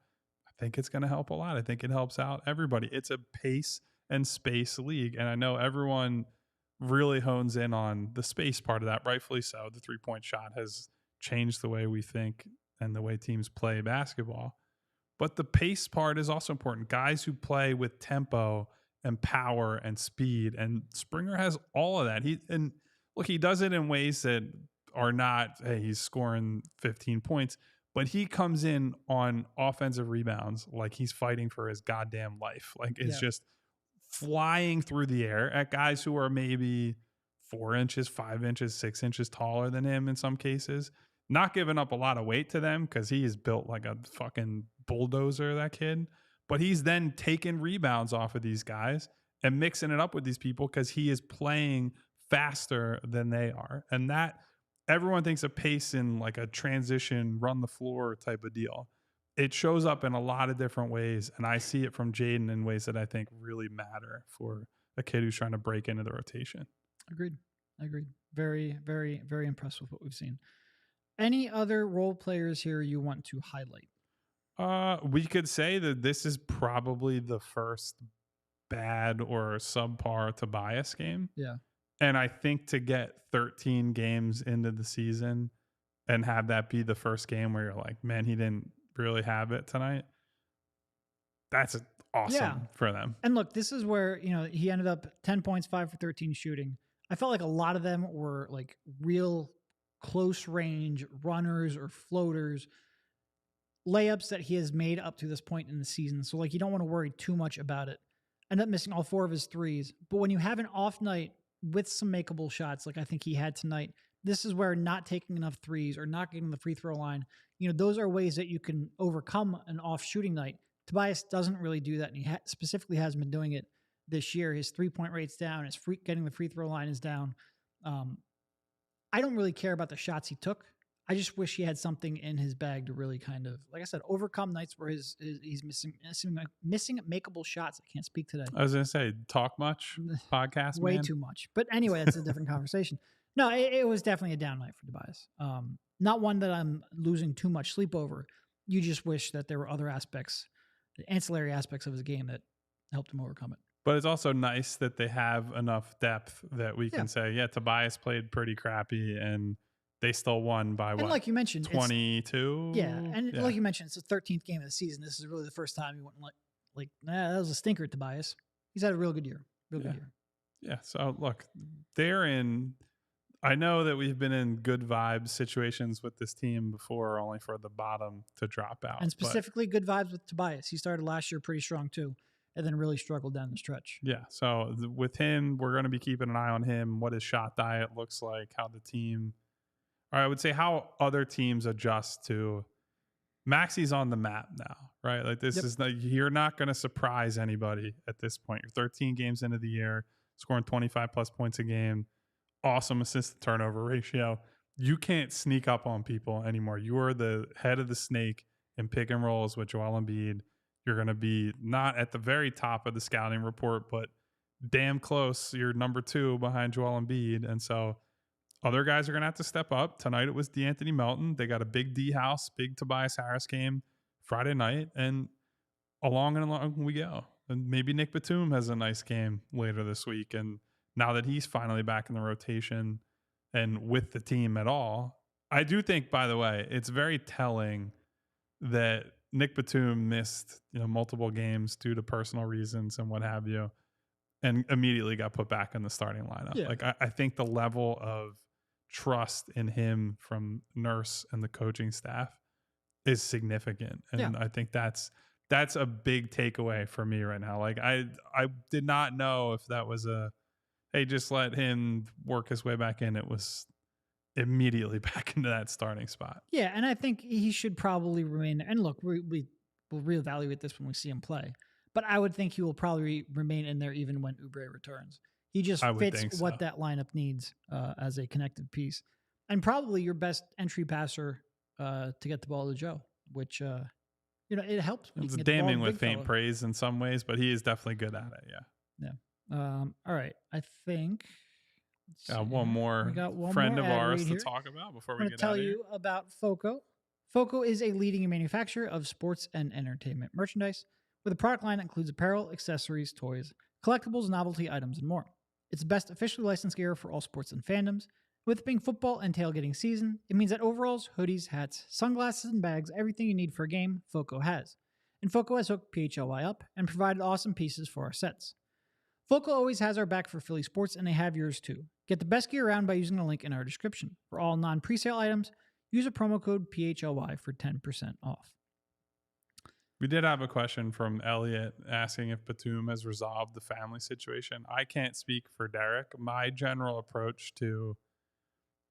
I think it's going to help a lot. I think it helps out everybody. It's a pace and space league, and I know everyone really hones in on the space part of that, rightfully so. The three-point shot has changed the way we think and the way teams play basketball. But the pace part is also important. Guys who play with tempo and power and speed, and Springer has all of that. He does it in ways that are not, hey, he's scoring 15 points, but he comes in on offensive rebounds like he's fighting for his goddamn life. Like, it's just flying through the air at guys who are maybe 4 inches, 5 inches, 6 inches taller than him in some cases, not giving up a lot of weight to them because he is built like a fucking bulldozer, that kid. But he's then taking rebounds off of these guys and mixing it up with these people because he is playing faster than they are. And that everyone thinks of pace in like a transition, run the floor type of deal. It shows up in a lot of different ways. And I see it from Jaden in ways that I think really matter for a kid who's trying to break into the rotation. Agreed. Very, very, very impressed with what we've seen. Any other role players here you want to highlight? We could say that this is probably the first bad or subpar Tobias game. Yeah. And I think to get 13 games into the season and have that be the first game where you're like, man, he didn't really have it tonight. That's awesome for them. And look, this is where, he ended up 10 points, 5 for 13 shooting. I felt like a lot of them were like real close range runners or floaters, layups that he has made up to this point in the season. So like, you don't want to worry too much about it. Ended up missing all 4 of his threes. But when you have an off night with some makeable shots, like I think he had tonight, this is where not taking enough threes or not getting the free throw line, those are ways that you can overcome an off shooting night. Tobias doesn't really do that. And he specifically hasn't been doing it this year. His 3-point rate's down. His getting the free throw line is down. I don't really care about the shots he took. I just wish he had something in his bag to really kind of, like I said, overcome nights where he's missing makeable shots. I can't speak today. I was going to say, talk much podcast, way man. Too much. But anyway, that's a different conversation. No, it was definitely a down night for Tobias. Not one that I'm losing too much sleep over. You just wish that there were other aspects, the ancillary aspects of his game that helped him overcome it. But it's also nice that they have enough depth that we can say, Tobias played pretty crappy and they still won by and like you mentioned, 22? Like you mentioned, it's the 13th game of the season. This is really the first time you went that was a stinker, Tobias. He's had a real good year. Good year. Yeah. So look, I know that we've been in good vibes situations with this team before, only for the bottom to drop out. And specifically good vibes with Tobias. He started last year pretty strong too, and then really struggled down the stretch. Yeah. So with him, we're going to be keeping an eye on him, what his shot diet looks like, how the team, or I would say how other teams adjust to Maxey's on the map now, right? Like this is you're not going to surprise anybody at this point. You're 13 games into the year, scoring 25 plus points a game, awesome assist to turnover ratio. You can't sneak up on people anymore. You are the head of the snake in pick and rolls with Joel Embiid. You're going to be not at the very top of the scouting report, but damn close. You're number 2 behind Joel Embiid. And so other guys are going to have to step up. Tonight it was DeAnthony Melton. They got a big D house, big Tobias Harris game Friday night, and along we go. And maybe Nick Batum has a nice game later this week. And now that he's finally back in the rotation and with the team at all, I do think, by the way, it's very telling that Nick Batum missed multiple games due to personal reasons and what have you, and immediately got put back in the starting lineup. Yeah. Like I think the level of trust in him from Nurse and the coaching staff is significant. And I think that's a big takeaway for me right now. Like I did not know if that was hey, just let him work his way back in. It was immediately back into that starting spot. Yeah, and I think he should probably remain. And look, we will reevaluate this when we see him play. But I would think he will probably remain in there even when Oubre returns. He just fits what that lineup needs as a connective piece. And probably your best entry passer to get the ball to Joe, which, it helps. It's damning with faint praise in some ways, but he is definitely good at it, Yeah. All right. I think... one more friend of ours to talk about before we get out of here. I'm going to tell you about FOCO. FOCO is a leading manufacturer of sports and entertainment merchandise with a product line that includes apparel, accessories, toys, collectibles, novelty items, and more. It's the best officially licensed gear for all sports and fandoms. With it being football and tailgating season, it means that overalls, hoodies, hats, sunglasses, and bags, everything you need for a game, FOCO has. And FOCO has hooked PHLY up and provided awesome pieces for our sets. FOCO always has our back for Philly sports, and they have yours too. Get the best gear around by using the link in our description. For all non-presale items, use a promo code PHLY for 10% off. We did have a question from Elliot asking if Batum has resolved the family situation. I can't speak for Derek. My general approach to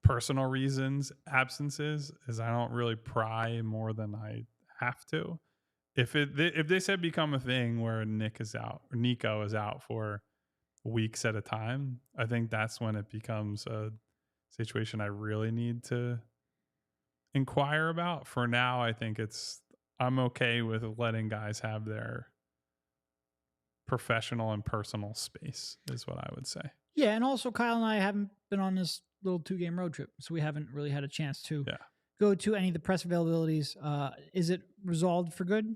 personal reasons, absences, is I don't really pry more than I have to. if this had become a thing where Nico is out for weeks at a time, I think that's when it becomes a situation I really need to inquire about. For now, I think I'm okay with letting guys have their professional and personal space, is what I would say. Yeah, and also Kyle and I haven't been on this little 2-game road trip, so we haven't really had a chance to go to any of the press availabilities. Is it resolved for good?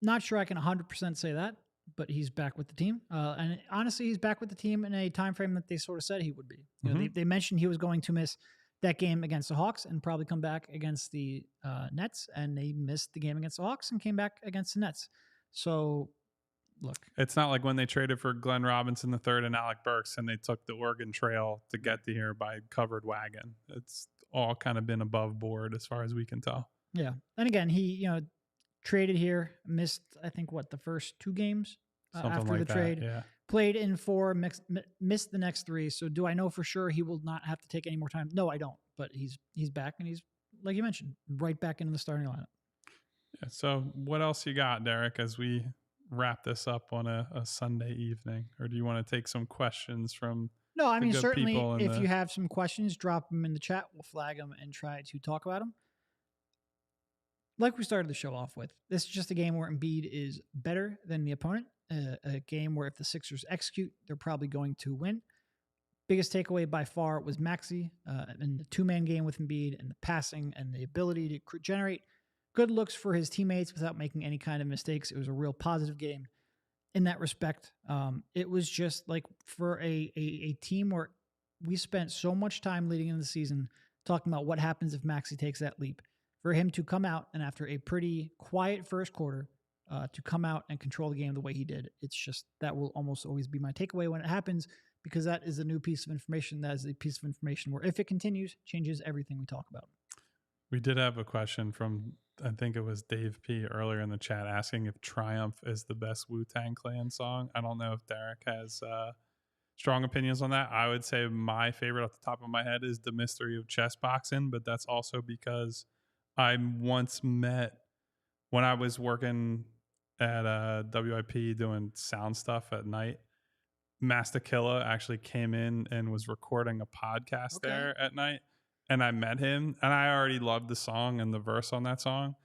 Not sure I can 100% say that, but he's back with the team. And honestly, he's back with the team in a time frame that they sort of said he would be. You know, they mentioned he was going to miss that game against the Hawks and probably come back against the Nets, and they missed the game against the Hawks and came back against the Nets. So, look. It's not like when they traded for Glenn Robinson III and Alec Burks and they took the Oregon Trail to get here by covered wagon. It's all kind of been above board as far as we can tell. Yeah. And again, he, traded here, missed, I think, the first 2 games after the trade. Yeah. Played in 4, missed the next 3. So do I know for sure he will not have to take any more time? No, I don't. But he's back, and he's, like you mentioned, right back into the starting lineup. Yeah. So what else you got, Derek, as we wrap this up on a Sunday evening? Or do you want to take some questions from No, I mean, certainly if you have some questions, drop them in the chat. We'll flag them and try to talk about them. Like we started the show off with, this is just a game where Embiid is better than the opponent. A game where if the Sixers execute, they're probably going to win. Biggest takeaway by far was Maxey in the 2-man game with Embiid, and the passing and the ability to generate good looks for his teammates without making any kind of mistakes. It was a real positive game in that respect. It was just like for a team where we spent so much time leading into the season talking about what happens if Maxey takes that leap. For him to come out and after a pretty quiet first quarter, to come out and control the game the way he did, it's just that will almost always be my takeaway when it happens, because that is a new piece of information. That is a piece of information where if it continues, changes everything we talk about. We did have a question from, I think it was Dave P earlier in the chat, asking if Triumph is the best Wu-Tang Clan song. I don't know if Derek has strong opinions on that. I would say my favorite off the top of my head is The Mystery of Chess Boxing, but that's also because I once met, when I was working at WIP doing sound stuff at night, Master Killa actually came in and was recording a podcast there at night. And I met him, and I already loved the song and the verse on that song.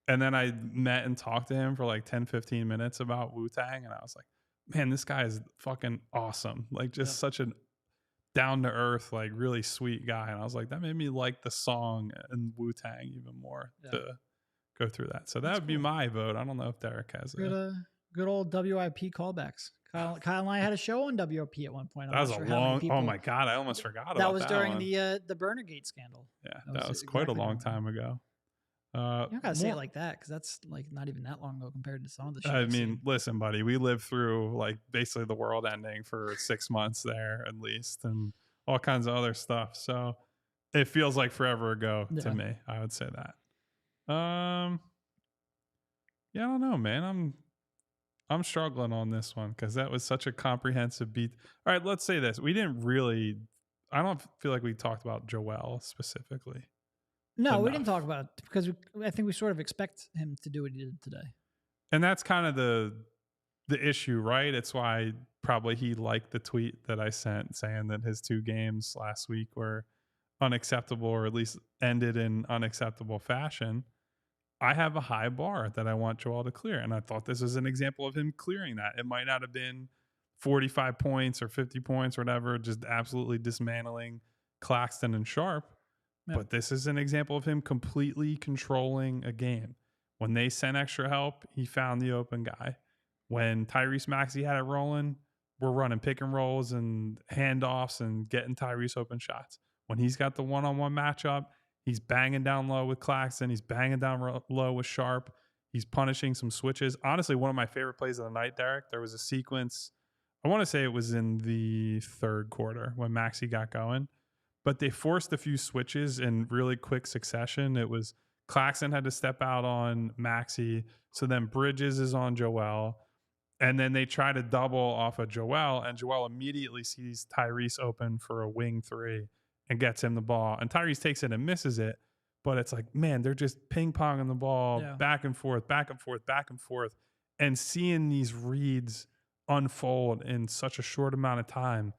And then I met and talked to him for like 10, 15 minutes about Wu-Tang. And I was like, man, this guy is fucking awesome. Like just such a down to earth, like really sweet guy. And I was like, that made me like the song and Wu-Tang even more to go through that. So that would be my vote. I don't know if Derek has good old WIP callbacks. Kyle and I had a show on WIP at one point. That was a long. Oh my god, I almost forgot about that. That was during the Burnergate scandal. Yeah, that was quite a long time ago. You don't gotta say it like that, because that's like not even that long ago compared to some of the shows. I mean, listen, buddy, we lived through like basically the world ending for 6 months there at least, and all kinds of other stuff. So it feels like forever ago to me. I would say that. Yeah, I don't know, man. I'm struggling on this one because that was such a comprehensive beat. All right, let's say this. I don't feel like we talked about Joel specifically. No, we didn't talk about it because I think we sort of expect him to do what he did today. And that's kind of the issue, right? It's why probably he liked the tweet that I sent saying that his 2 games last week were unacceptable, or at least ended in unacceptable fashion. I have a high bar that I want Joel to clear. And I thought this was an example of him clearing that. It might not have been 45 points or 50 points or whatever, just absolutely dismantling Claxton and Sharp. Yeah. But this is an example of him completely controlling a game. When they sent extra help, he found the open guy. When Tyrese Maxey had it rolling, we're running pick and rolls and handoffs and getting Tyrese open shots. When he's got the one-on-one matchup, he's banging down low with Claxton. He's banging down low with Sharp. He's punishing some switches. Honestly, one of my favorite plays of the night, Derek, there was a sequence, I want to say it was in the 3rd quarter when Maxey got going, but they forced a few switches in really quick succession. It was Claxton had to step out on Maxey, so then Bridges is on Joel, and then they try to double off of Joel, and Joel immediately sees Tyrese open for a wing 3 and gets him the ball. And Tyrese takes it and misses it. but it's like, man, they're just ping ponging the ball back and forth, back and forth, back and forth, and seeing these reads unfold in such a short amount of time.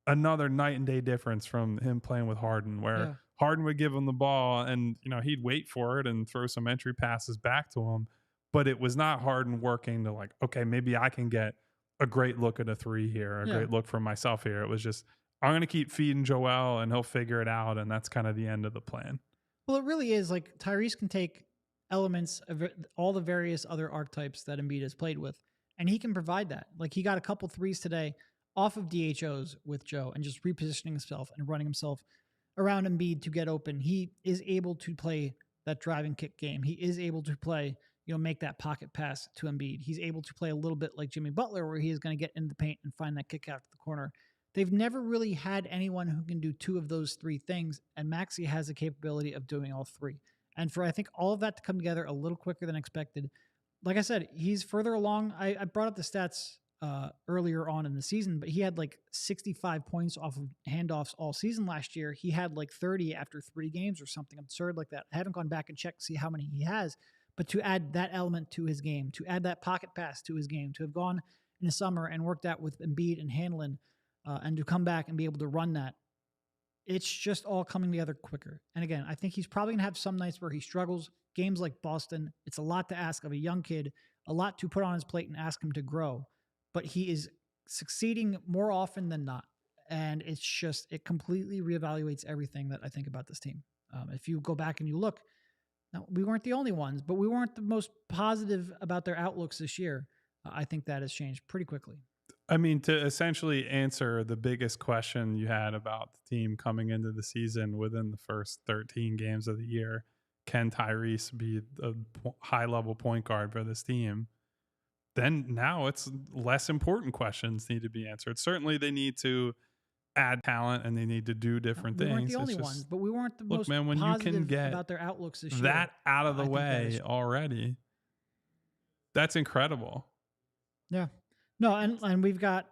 Another night and day difference from him playing with Harden, where Harden would give him the ball and, you know, he'd wait for it and throw some entry passes back to him. But it was not Harden working to like, okay, maybe I can get a great look at a three here, a great look for myself here. It was just, I'm going to keep feeding Joel and he'll figure it out. And that's kind of the end of the plan. Well, it really is. Like, Tyrese can take elements of all the various other archetypes that Embiid has played with, and he can provide that. Like, he got a couple threes today off of DHOs with Joe and just repositioning himself and running himself around Embiid to get open. He is able to play that drive and kick game. He is able to play, you know, make that pocket pass to Embiid. He's able to play a little bit like Jimmy Butler, where he is going to get in the paint and find that kick out to the corner. They've never really had anyone who can do two of those three things, and Maxey has the capability of doing all three. And for, I think, all of that to come together a little quicker than expected, like I said, he's further along. I brought up the stats earlier on in the season, but he had like 65 points off of handoffs all season last year. He had like 30 after 3 games or something absurd like that. I haven't gone back and checked to see how many he has, but to add that element to his game, to add that pocket pass to his game, to have gone in the summer and worked out with Embiid and Hanlon, and to come back and be able to run that, it's just all coming together quicker. And again, I think he's probably going to have some nights where he struggles. Games like Boston, it's a lot to ask of a young kid, a lot to put on his plate and ask him to grow. But he is succeeding more often than not. And it's just, it completely reevaluates everything that I think about this team. If you go back and you look, now, we weren't the only ones, but we weren't the most positive about their outlooks this year. I think that has changed pretty quickly. I mean, to essentially answer the biggest question you had about the team coming into the season within the first 13 games of the year, can Tyrese be a high-level point guard for this team? Then now it's less important questions need to be answered. Certainly they need to add talent and they need to do different things. We weren't the only ones, but we weren't the most when positive you can get about their outlooks this year. That out of the way already, that's incredible. Yeah. No, and we've got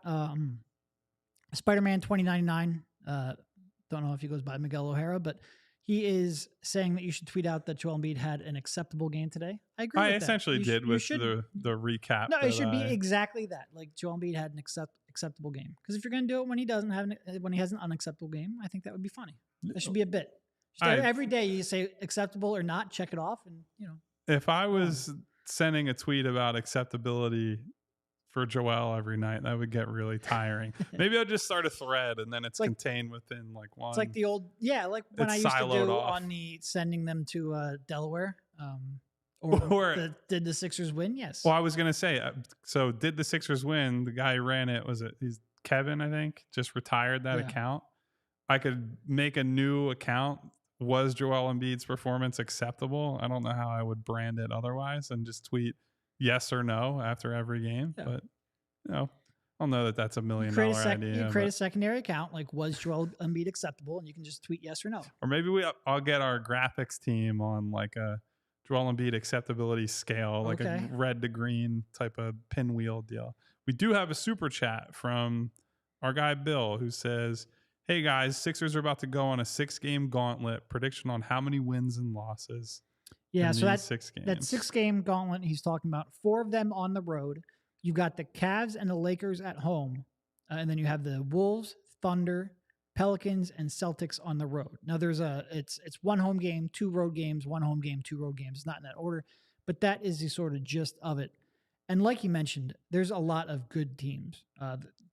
Spider-Man 2099. Don't know if he goes by Miguel O'Hara, but he is saying that you should tweet out that Joel Embiid had an acceptable game today. I agree with that. I essentially did with the recap. No, it should be exactly that. Like, Joel Embiid had an acceptable game. Because if you're going to do it when he doesn't have when he has an unacceptable game, I think that would be funny. That should be a bit. Every day you say acceptable or not, check it off, and you know. If I was sending a tweet about acceptability for Joel every night, that would get really tiring. Maybe I'll just start a thread and then it's like, contained within like one. It's like the old, like when I used to do on the sending them to Delaware. Or did the Sixers win? Yes. Well, I was going to say, so did the Sixers win? The guy who ran it, he's Kevin, I think, just retired that account. I could make a new account. Was Joel Embiid's performance acceptable? I don't know how I would brand it otherwise, and just tweet yes or no after every game. Yeah. But, you know, I'll know that that's $1 million idea. You create a secondary account, like, was Joel Embiid acceptable? And you can just tweet yes or no. Or maybe I'll get our graphics team on like a Joel Embiid acceptability scale, like a red to green type of pinwheel deal. We do have a super chat from our guy Bill, who says, hey guys, Sixers are about to go on a 6-game gauntlet. Prediction on how many wins and losses. Yeah, so that 6 games. That 6-game gauntlet he's talking about, 4 of them on the road. You got the Cavs and the Lakers at home, and then you have the Wolves, Thunder, Pelicans, and Celtics on the road. Now it's 1 home game, 2 road games, 1 home game, 2 road games. It's not in that order, but that is the sort of gist of it. And like you mentioned, there's a lot of good teams.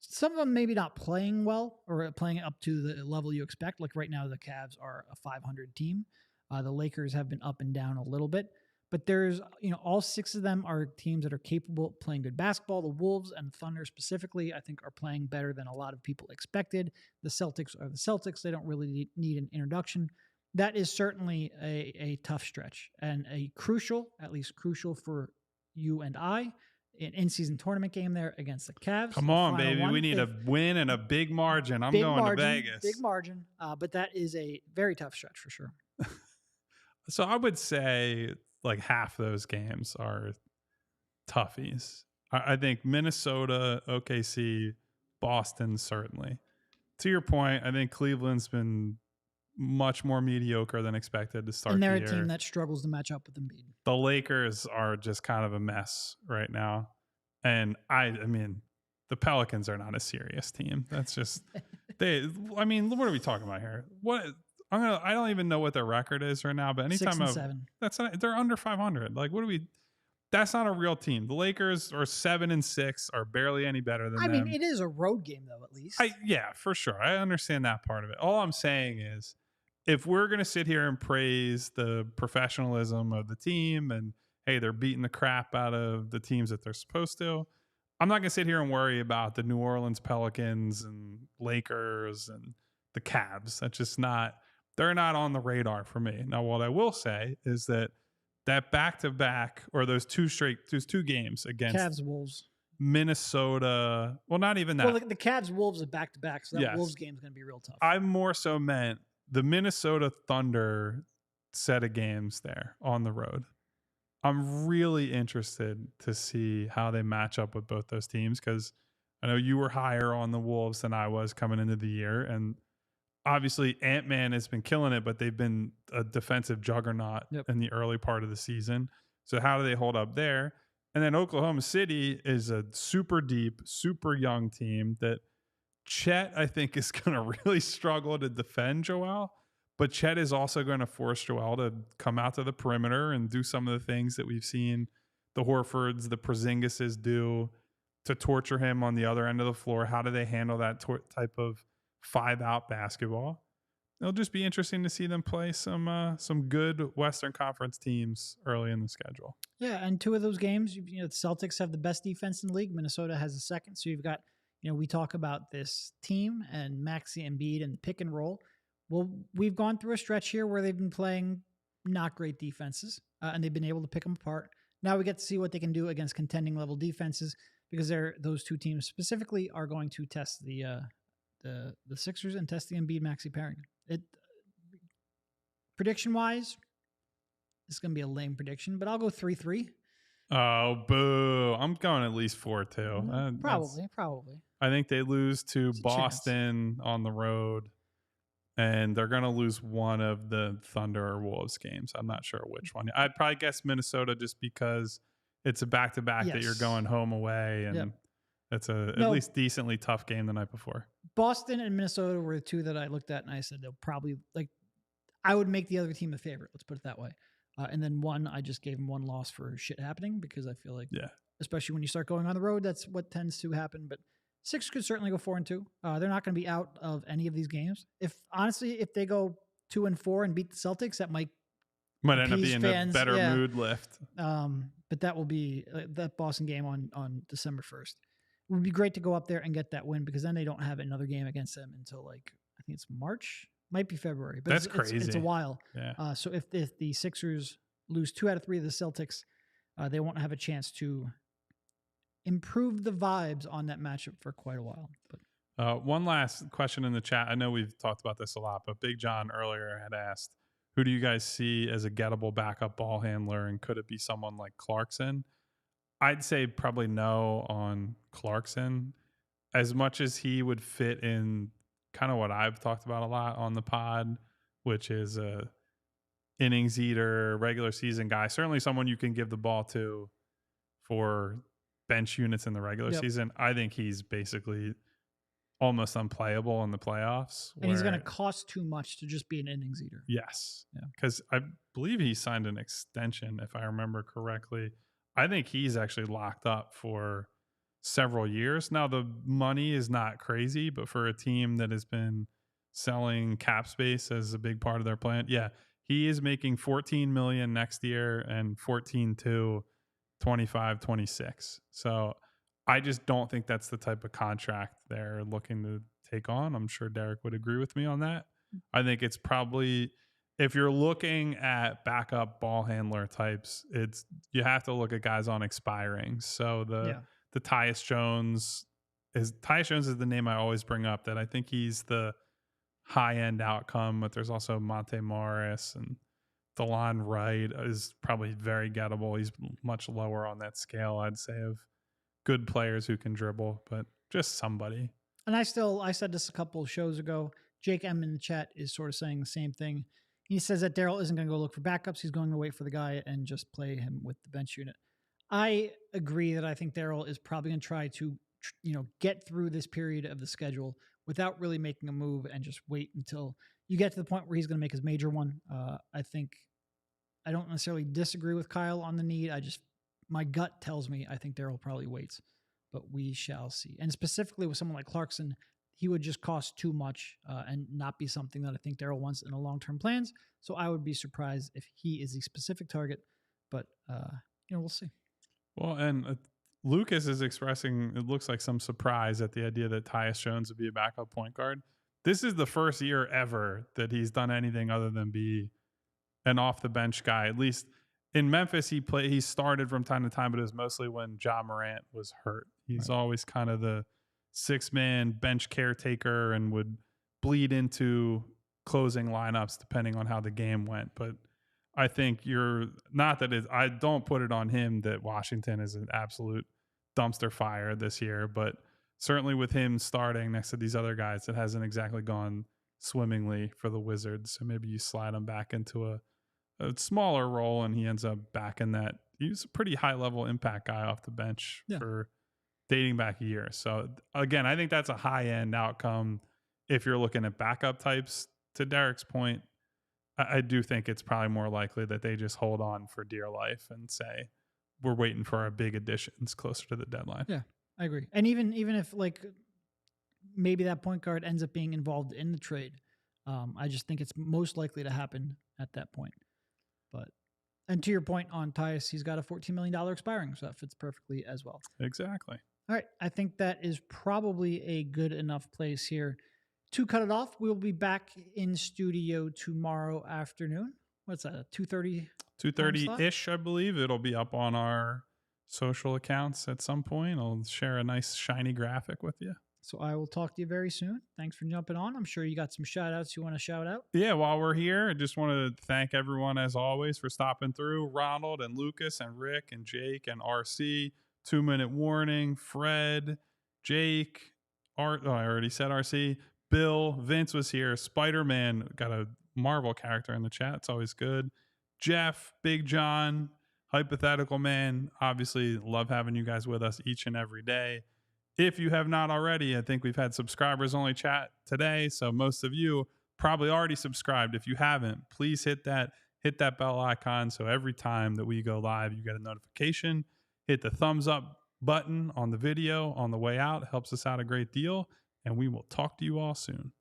Some of them maybe not playing well or playing up to the level you expect. Like right now, the Cavs are a 500 team. The Lakers have been up and down a little bit, but there's, all 6 of them are teams that are capable of playing good basketball. The Wolves and Thunder specifically, I think, are playing better than a lot of people expected. The Celtics are the Celtics. They don't really need an introduction. That is certainly a tough stretch and at least crucial for you and I, an in-season tournament game there against the Cavs. Come on, baby. We need a win and a big margin. I'm going to Vegas. Big margin. But that is a very tough stretch for sure. So I would say like half those games are toughies. I think Minnesota, OKC, Boston, certainly. To your point, I think Cleveland's been much more mediocre than expected to start And they're the a year. team that struggles to match up with Embiid. The Lakers are just kind of a mess right now. And I mean, the Pelicans are not a serious team. That's just what are we talking about here? I don't even know what their record is right now, but anytime 6-7. they're under 500. Like, that's not a real team. The Lakers are 7-6, are barely any better than them. I mean, it is a road game though, at least. Yeah, for sure. I understand that part of it. All I'm saying is, if we're going to sit here and praise the professionalism of the team and, hey, they're beating the crap out of the teams that they're supposed to, I'm not going to sit here and worry about the New Orleans Pelicans and Lakers and the Cavs. That's just they're not on the radar for me. Now, what I will say is that back-to-back, or those two games against Cavs Wolves, Minnesota. Well, not even that. Well, the Cavs Wolves are back-to-back, so that Yes. Wolves game is going to be real tough. I more so meant the Minnesota Thunder set of games there on the road. I'm really interested to see how they match up with both those teams, because I know you were higher on the Wolves than I was coming into the year. And obviously Ant-Man has been killing it, but they've been a defensive juggernaut in the early part of the season. So how do they hold up there? And then Oklahoma City is a super deep, super young team that Chet, I think, is going to really struggle to defend Joel. But Chet is also going to force Joel to come out to the perimeter and do some of the things that we've seen the Horfords, the Porzingises do to torture him on the other end of the floor. How do they handle that type of 5-out basketball? It'll just be interesting to see them play some good Western Conference teams early in the schedule. Yeah, and two of those games, the Celtics have the best defense in the league. Minnesota has the second. So you've got, we talk about this team and Maxey and Embiid and pick and roll. Well, we've gone through a stretch here where they've been playing not great defenses, and they've been able to pick them apart. Now we get to see what they can do against contending level defenses, because those two teams specifically are going to test the Sixers and test the Embiid Maxey pairing. Prediction wise, it's going to be a lame prediction, but I'll go 3-3. Oh, boo! I'm going at least 4-2. Probably. I think they lose to Boston on the road. And they're going to lose one of the Thunder or Wolves games. I'm not sure which one. I'd probably guess Minnesota, just because it's a back-to-back that you're going home away. And it's at least decently tough game the night before. Boston and Minnesota were the two that I looked at, and I said they'll probably, I would make the other team a favorite. Let's put it that way. And then I just gave them one loss for shit happening, because I feel like, especially when you start going on the road, that's what tends to happen. But Sixers could certainly go 4-2. They're not going to be out of any of these games. If they go 2-4 and beat the Celtics, that might end up being a better mood lift. But that will be that Boston game on December 1st. It would be great to go up there and get that win, because then they don't have another game against them until I think it's March, might be February. But that's crazy. It's a while. Yeah. So if the Sixers lose 2 out of 3 of the Celtics, they won't have a chance to improve the vibes on that matchup for quite a while. But one last question in the chat. I know we've talked about this a lot, but Big John earlier had asked, who do you guys see as a gettable backup ball handler, and could it be someone like Clarkson? I'd say probably no on Clarkson, as much as he would fit in kind of what I've talked about a lot on the pod, which is a innings eater, regular season guy. Certainly someone you can give the ball to for bench units in the regular season. I think he's basically almost unplayable in the playoffs. And he's going to cost too much to just be an innings eater. Yes. Because I believe he signed an extension, if I remember correctly. I think he's actually locked up for several years. Now, the money is not crazy, but for a team that has been selling cap space as a big part of their plan, he is making $14 million next year and $14.2 25, 26. So I just don't think that's the type of contract they're looking to take on. I'm sure Derek would agree with me on that. I think it's probably, if you're looking at backup ball handler types, you have to look at guys on expiring. So the Tyus Jones is the name I always bring up, that I think he's the high end outcome, but there's also Monte Morris, and DeLon Wright is probably very gettable. He's much lower on that scale, I'd say, of good players who can dribble, but just somebody. And I said this a couple of shows ago, Jake M in the chat is sort of saying the same thing. He says that Daryl isn't going to go look for backups. He's going to wait for the guy and just play him with the bench unit. I agree that I think Daryl is probably going to try to, get through this period of the schedule without really making a move and just wait until you get to the point where he's going to make his major one. I don't necessarily disagree with Kyle on the need. My gut tells me I think Daryl probably waits, but we shall see. And specifically with someone like Clarkson, he would just cost too much and not be something that I think Daryl wants in the long-term plans. So I would be surprised if he is the specific target, but we'll see. Well, and Lucas is expressing, it looks like, some surprise at the idea that Tyus Jones would be a backup point guard. This is the first year ever that he's done anything other than be an off-the-bench guy. At least in Memphis, he started from time to time, but it was mostly when Ja Morant was hurt. He's always kind of the six-man bench caretaker and would bleed into closing lineups depending on how the game went. But I think I don't put it on him that Washington is an absolute dumpster fire this year, but certainly with him starting next to these other guys, it hasn't exactly gone swimmingly for the Wizards. So maybe you slide him back into a smaller role and he ends up back in that. He's a pretty high-level impact guy off the bench for dating back years. So again, I think that's a high-end outcome if you're looking at backup types. To Derek's point, I do think it's probably more likely that they just hold on for dear life and say, we're waiting for our big additions closer to the deadline. Yeah, I agree. And even if maybe that point guard ends up being involved in the trade, I just think it's most likely to happen at that point. And to your point on Tyus, he's got a $14 million expiring, so that fits perfectly as well. Exactly. All right, I think that is probably a good enough place here to cut it off. We'll be back in studio tomorrow afternoon. What's that, 2:30? 2:30-ish, I believe. It'll be up on our social accounts at some point. I'll share a nice shiny graphic with you. So I will talk to you very soon. Thanks for jumping on. I'm sure you got some shout outs you want to shout out. Yeah, while we're here, I just want to thank everyone, as always, for stopping through. Ronald and Lucas and Rick and Jake and RC, 2 Minute Warning, Fred, Jake, I already said RC, Bill, Vince was here, Spider-Man, got a Marvel character in the chat. It's always good. Jeff, Big John, Hypothetical Man. Obviously, love having you guys with us each and every day. If you have not already, I think we've had subscribers only chat today. So most of you probably already subscribed. If you haven't, please hit that bell icon. So every time that we go live, you get a notification. Hit the thumbs up button on the video on the way out. It helps us out a great deal. And we will talk to you all soon.